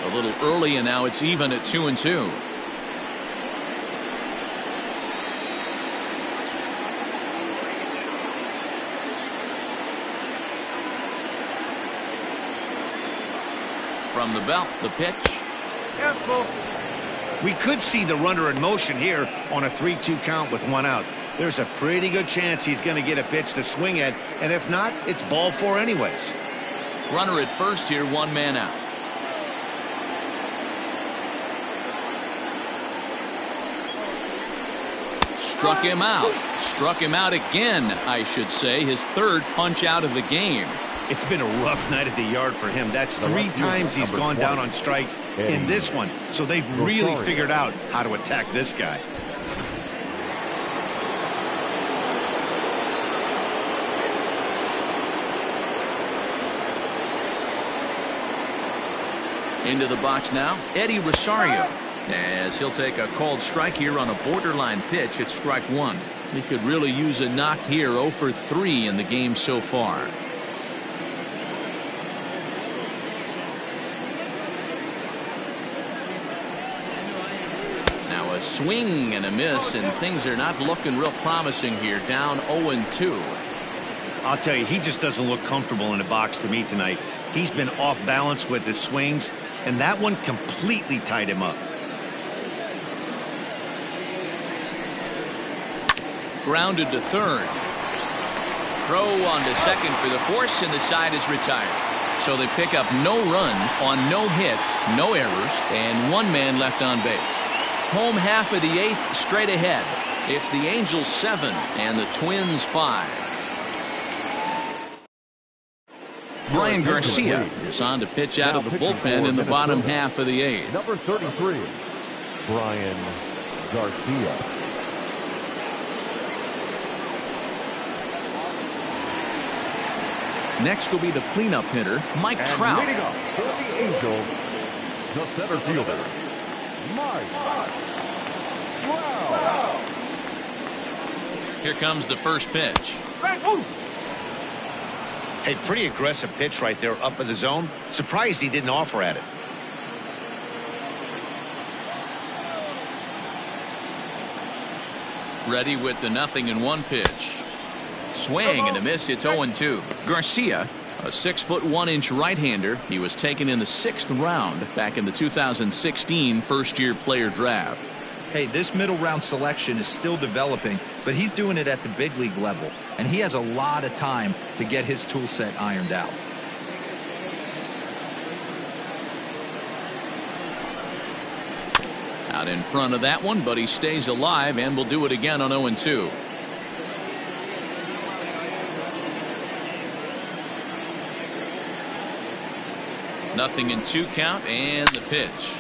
A little early, and now it's even at 2-2. From the belt, the pitch. We could see the runner in motion here on a 3-2 count with 1 out. There's a pretty good chance he's going to get a pitch to swing at, and if not, it's ball 4 anyways. Runner at first here, 1 man out. Struck him out. Struck him out again, I should say. His 3rd punch out of the game. It's been a rough night at the yard for him. That's 3 times he's gone down on strikes in this one. So they've really figured out how to attack this guy. Into the box now, Eddie Rosario, as he'll take a called strike here on a borderline pitch at strike 1. He could really use a knock here. 0 for 3 in the game so far. Now a swing and a miss, and things are not looking real promising here. Down 0-2. I'll tell you, he just doesn't look comfortable in the box to me tonight. He's been off balance with his swings, and that one completely tied him up. Grounded to third. Throw on to second for the force, and the side is retired. So they pick up no runs on no hits, no errors, and 1 man left on base. Home half of the 8th straight ahead. It's the Angels 7 and the Twins 5. Brian Garcia is on to pitch out of the bullpen in the bottom half of the 8th. Number 33, Brian Garcia. Next will be the cleanup hitter, Mike Trout. Leading up for the Angels, the center fielder, Mike Trout. Here comes the first pitch. Hey, pretty aggressive pitch right there up in the zone. Surprised he didn't offer at it. Ready with the 0-1 pitch. Swing and a miss. It's 0-2. Garcia, a 6'1" right-hander. He was taken in the 6th round back in the 2016 first-year player draft. Hey, this middle round selection is still developing, but he's doing it at the big league level, and he has a lot of time to get his tool set ironed out. Out in front of that one, but he stays alive and will do it again on 0-2. Nothing in 2 count, and the pitch.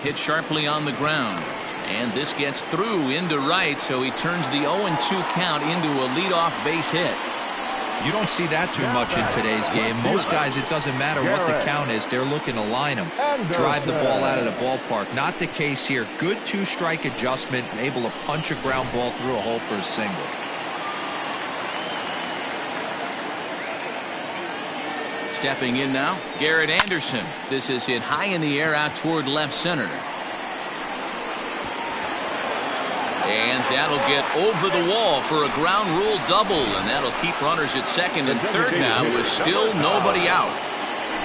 Hit sharply on the ground. And this gets through into right, so he turns the 0-2 count into a leadoff base hit. You don't see that too much in today's game. Most guys, it doesn't matter what the count is. They're looking to line them, drive the ball out of the ballpark. Not the case here. Good 2-strike adjustment, able to punch a ground ball through a hole for a single. Stepping in now, Garrett Anderson. This is hit high in the air out toward left center. And that'll get over the wall for a ground rule double, and that'll keep runners at second and third now with still nobody out.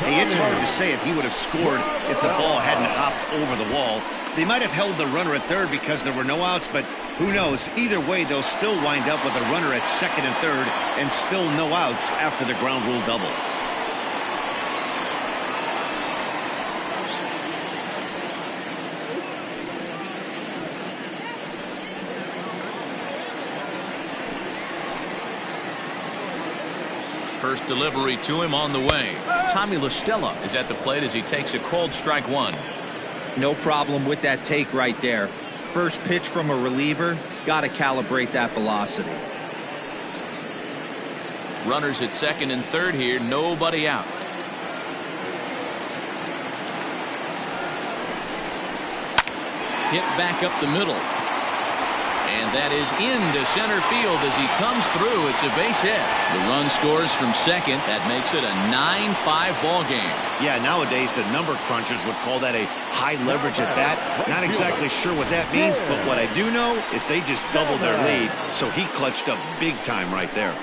Hey, it's hard to say if he would have scored if the ball hadn't hopped over the wall. They might have held the runner at third because there were no outs, but who knows? Either way, they'll still wind up with a runner at second and third and still no outs after the ground rule double. First delivery to him on the way. Tommy La Stella is at the plate as he takes a called strike one. No problem with that take right there. First pitch from a reliever, got to calibrate that velocity. Runners at second and third here, nobody out. Hit back up the middle. And that is into center field as he comes through. It's a base hit. The run scores from second. That makes it a 9-5 ball game. Yeah, nowadays the number crunchers would call that a high leverage at bat. Not exactly sure what that means, but what I do know is they just doubled their lead. So he clutched up big time right there.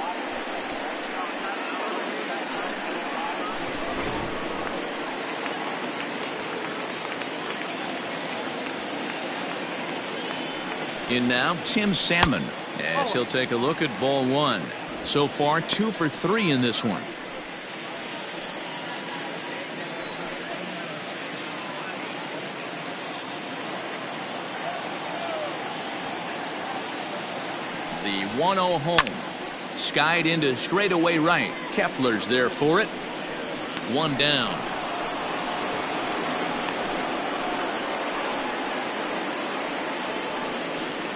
In now, Tim Salmon, as he'll take a look at ball one. So far, 2 for 3 in this one. The 1-0 home. Skied into straightaway right. Kepler's there for it. 1 down.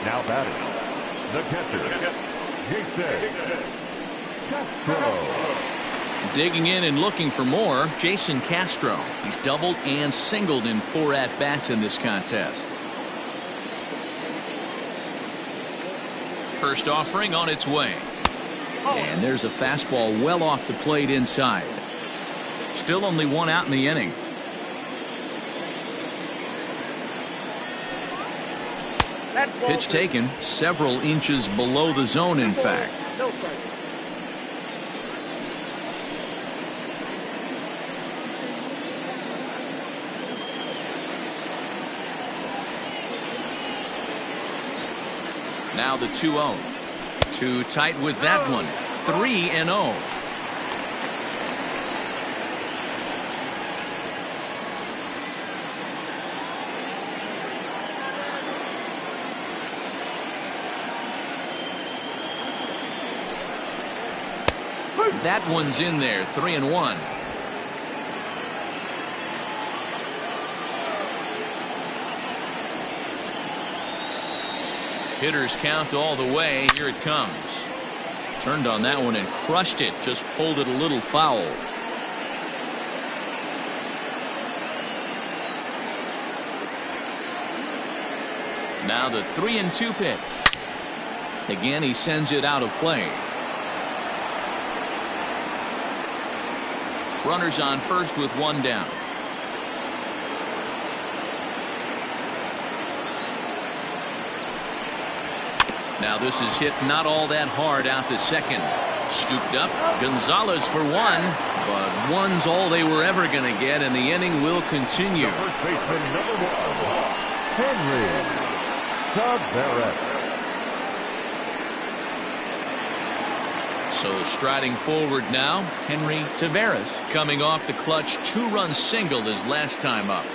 Now batting, the catcher, Castro. Digging in and looking for more, Jason Castro. He's doubled and singled in 4 at-bats in this contest. First offering on its way. And there's a fastball well off the plate inside. Still only 1 out in the inning. Pitch taken several inches below the zone, in fact. Now the 2-0. Too tight with that one. 3-0. That one's in there. 3-1. Hitters count all the way. Here it comes. Turned on that one and crushed it. Just pulled it a little foul. Now the 3-2 pitch. Again, he sends it out of play. Runners on first with 1 down. Now this is hit not all that hard out to second. Scooped up. Gonzalez for 1. But 1's all they were ever going to get, and the inning will continue. First baseman number 1, Henry Barrios. So striding forward now, Henry Taveras, coming off the clutch 2-run single his last time up.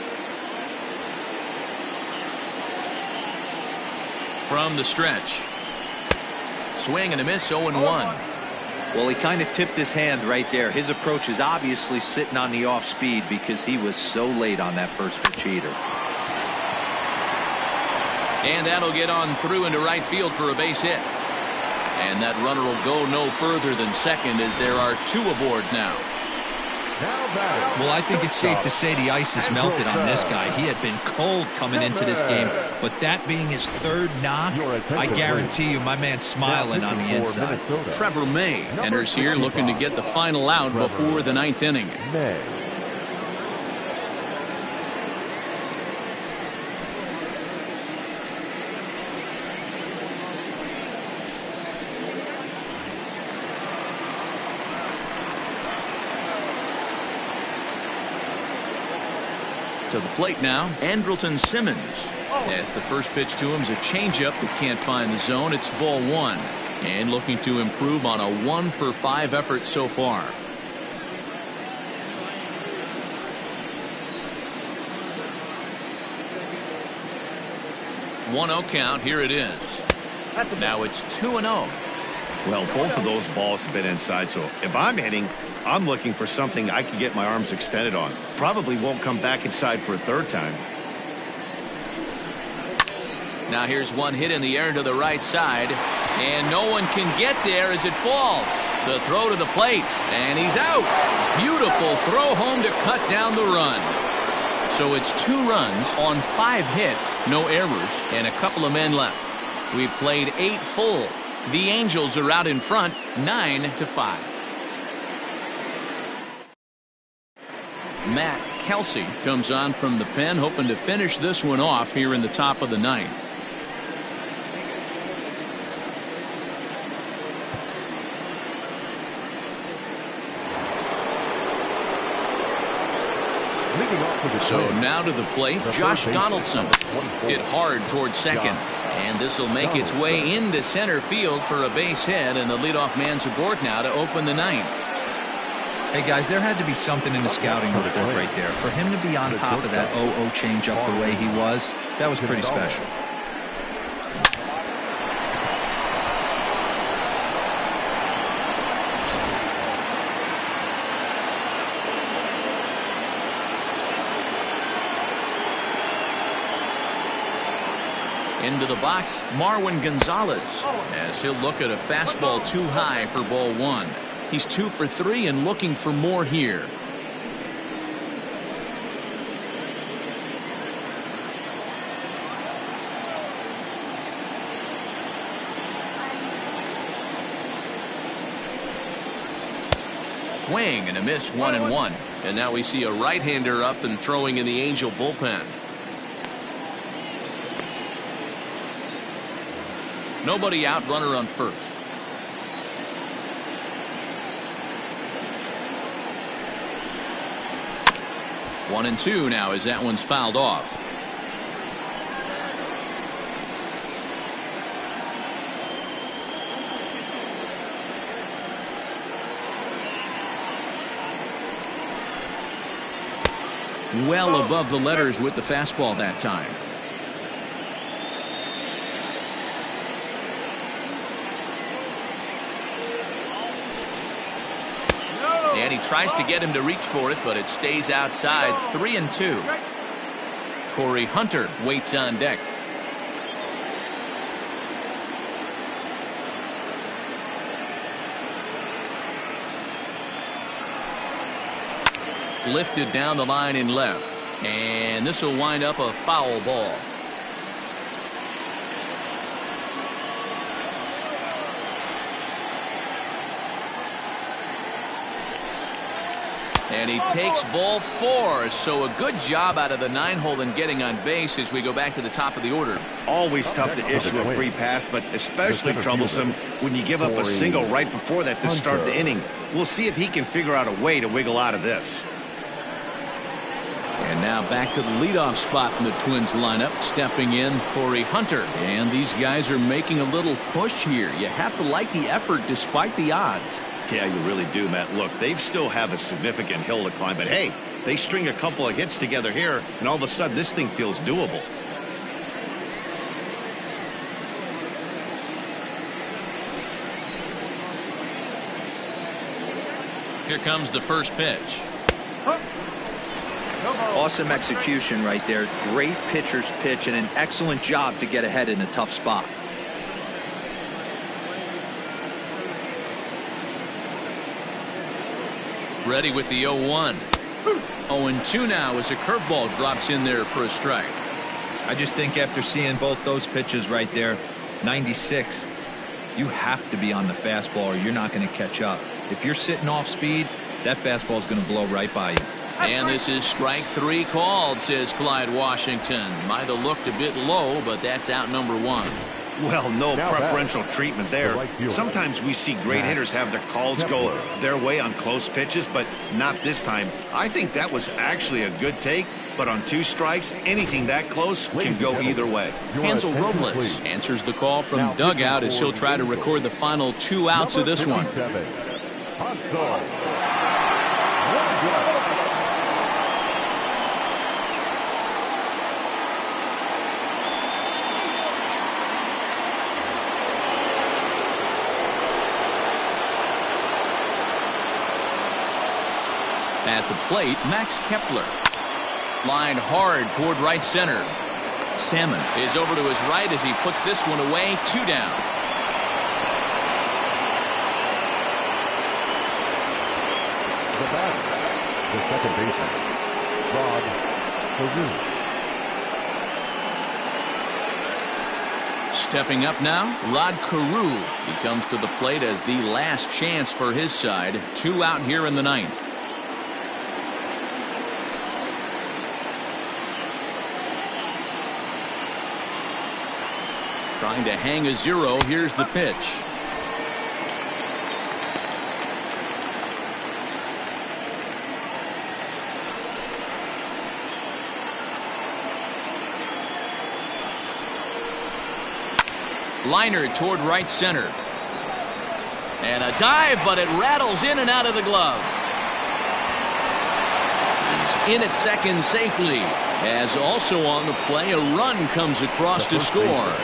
from the stretch. Swing and a miss, 0-1. Well, he kind of tipped his hand right there. His approach is obviously sitting on the off speed because he was so late on that first pitch heater. And that'll get on through into right field for a base hit. And that runner will go no further than second as there are 2 aboard now. Well, I think it's safe to say the ice has melted on this guy. He had been cold coming into this game, but that being his 3rd knock, I guarantee you my man's smiling on the inside. Trevor May enters here looking to get the final out before the 9th inning. To the plate now, Andrelton Simmons. As the first pitch to him is a changeup that can't find the zone. It's ball 1. And looking to improve on a 1-for-5 effort so far. One-0 count. Here it is. Now it's 2-0. Well, both of those balls have been inside, so if I'm hitting, I'm looking for something I can get my arms extended on. Probably won't come back inside for a 3rd time. Now here's one hit in the air to the right side, and no one can get there as it falls. The throw to the plate, and he's out. Beautiful throw home to cut down the run. So it's 2 runs on 5 hits, no errors, and a couple of men left. We've played 8 full. The Angels are out in front, 9-5. Matt Kelsey comes on from the pen, hoping to finish this one off here in the top of the 9th. So now to the plate, Josh Donaldson hit hard towards second. And this will make its way into center field for a base hit, and the leadoff man's aboard now to open the 9th. Hey, guys, there had to be something in the scouting report right there. For him to be on top of that 0-0 changeup the way he was, that was pretty special. Into the box, Marwin Gonzalez, as he'll look at a fastball too high for ball 1. He's 2 for 3 and looking for more here. Swing and a miss, 1-1. And now we see a right-hander up and throwing in the Angel bullpen. Nobody out, runner on first. One and 2 now as that one's fouled off. Well above the letters with the fastball that time. And he tries to get him to reach for it, but it stays outside. 3-2. Torrey Hunter waits on deck. Lifted down the line in left, and this will wind up a foul ball. And he takes ball 4, so a good job out of the 9-hole in getting on base as we go back to the top of the order. Always tough to issue a free pass, but especially troublesome when you give up a single right before that to start the inning. We'll see if he can figure out a way to wiggle out of this. And now back to the leadoff spot in the Twins lineup. Stepping in, Torrey Hunter. And these guys are making a little push here. You have to like the effort despite the odds. Yeah, you really do, Matt. Look, they still have a significant hill to climb, but hey, they string a couple of hits together here, and all of a sudden this thing feels doable. Here comes the first pitch. Awesome execution right there. Great pitcher's pitch and an excellent job to get ahead in a tough spot. Ready with the 0-1. 0-2 now as a curveball drops in there for a strike. I just think after seeing both those pitches right there, 96, you have to be on the fastball or you're not going to catch up. If you're sitting off speed, that fastball is going to blow right by you. And this is strike 3 called, says Clyde Washington. Might have looked a bit low, but that's out number 1. Well, no preferential treatment there. Sometimes we see great hitters have their calls go their way on close pitches, but not this time. I think that was actually a good take, but on 2 strikes, anything that close can go either way. Hansel Robles answers the call from dugout as he'll try to record the final 2 outs of this one. At the plate, Max Kepler. Line hard toward right center. Salmon is over to his right as he puts this one away. 2 down. The batter, the second baseman, Carew. Stepping up now, Rod Carew. He comes to the plate as the last chance for his side. 2 out here in the 9th. Trying to hang a 0. Here's the pitch. Liner toward right center. And a dive, but it rattles in and out of the glove. He's in at second safely. As also on the play, a run comes across to score.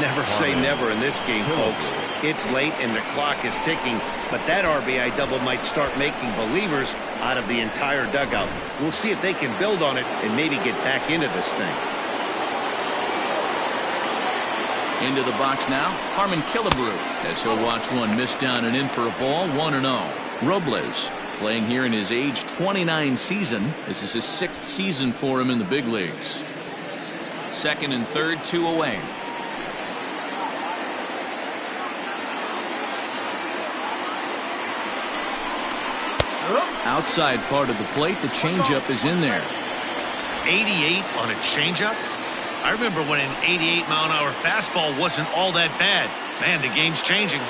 Never say never in this game, folks. It's late and the clock is ticking, but that RBI double might start making believers out of the entire dugout. We'll see if they can build on it and maybe get back into this thing. Into the box now, Harmon Killebrew, as he'll watch one miss down and in for a ball. 1-0. Robles playing here in his age 29 season. This is his 6th season for him in the big leagues. Second and third, 2 away. Outside part of the plate, the changeup is in there. 88 on a changeup? I remember when an 88-mile-an-hour fastball wasn't all that bad. Man, the game's changing.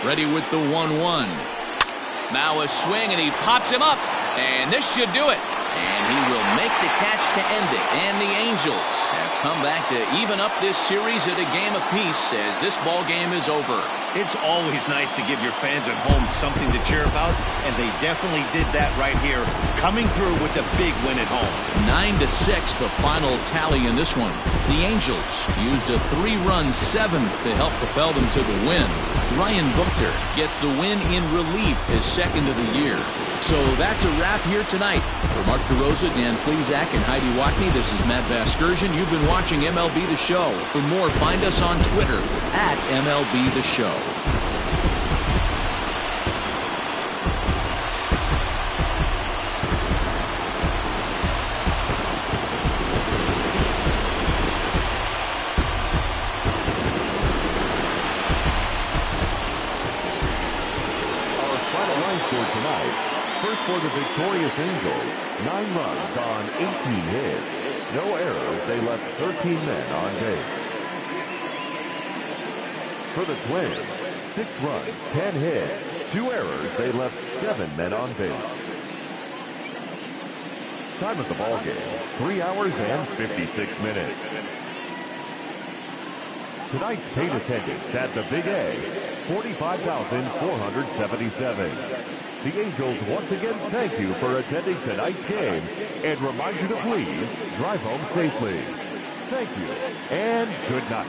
Ready with the 1-1. Now a swing, and he pops him up. And this should do it. And he will make the catch to end it. And the Angels have come back to even up this series at a game apiece as this ball game is over. It's always nice to give your fans at home something to cheer about, and they definitely did that right here, coming through with a big win at home. 9-6, the final tally in this one. The Angels used a 3-run 7th to help propel them to the win. Ryan Buchter gets the win in relief, his 2nd of the year. So that's a wrap here tonight. For Mark DeRosa, Dan Plesac, and Heidi Watney, this is Matt Vasgersian. You've been watching MLB The Show. For more, find us on Twitter at MLB The Show. Our final line score tonight. First for the victorious Angels, 9 runs on 18 hits. No errors, they left 13 men on base. For the Twins, 6 runs, 10 hits, 2 errors, they left 7 men on base. Time of the ball game, 3 hours and 56 minutes. Tonight's paid attendance at the Big A, 45,477. The Angels once again thank you for attending tonight's game and remind you to please drive home safely. Thank you and good night.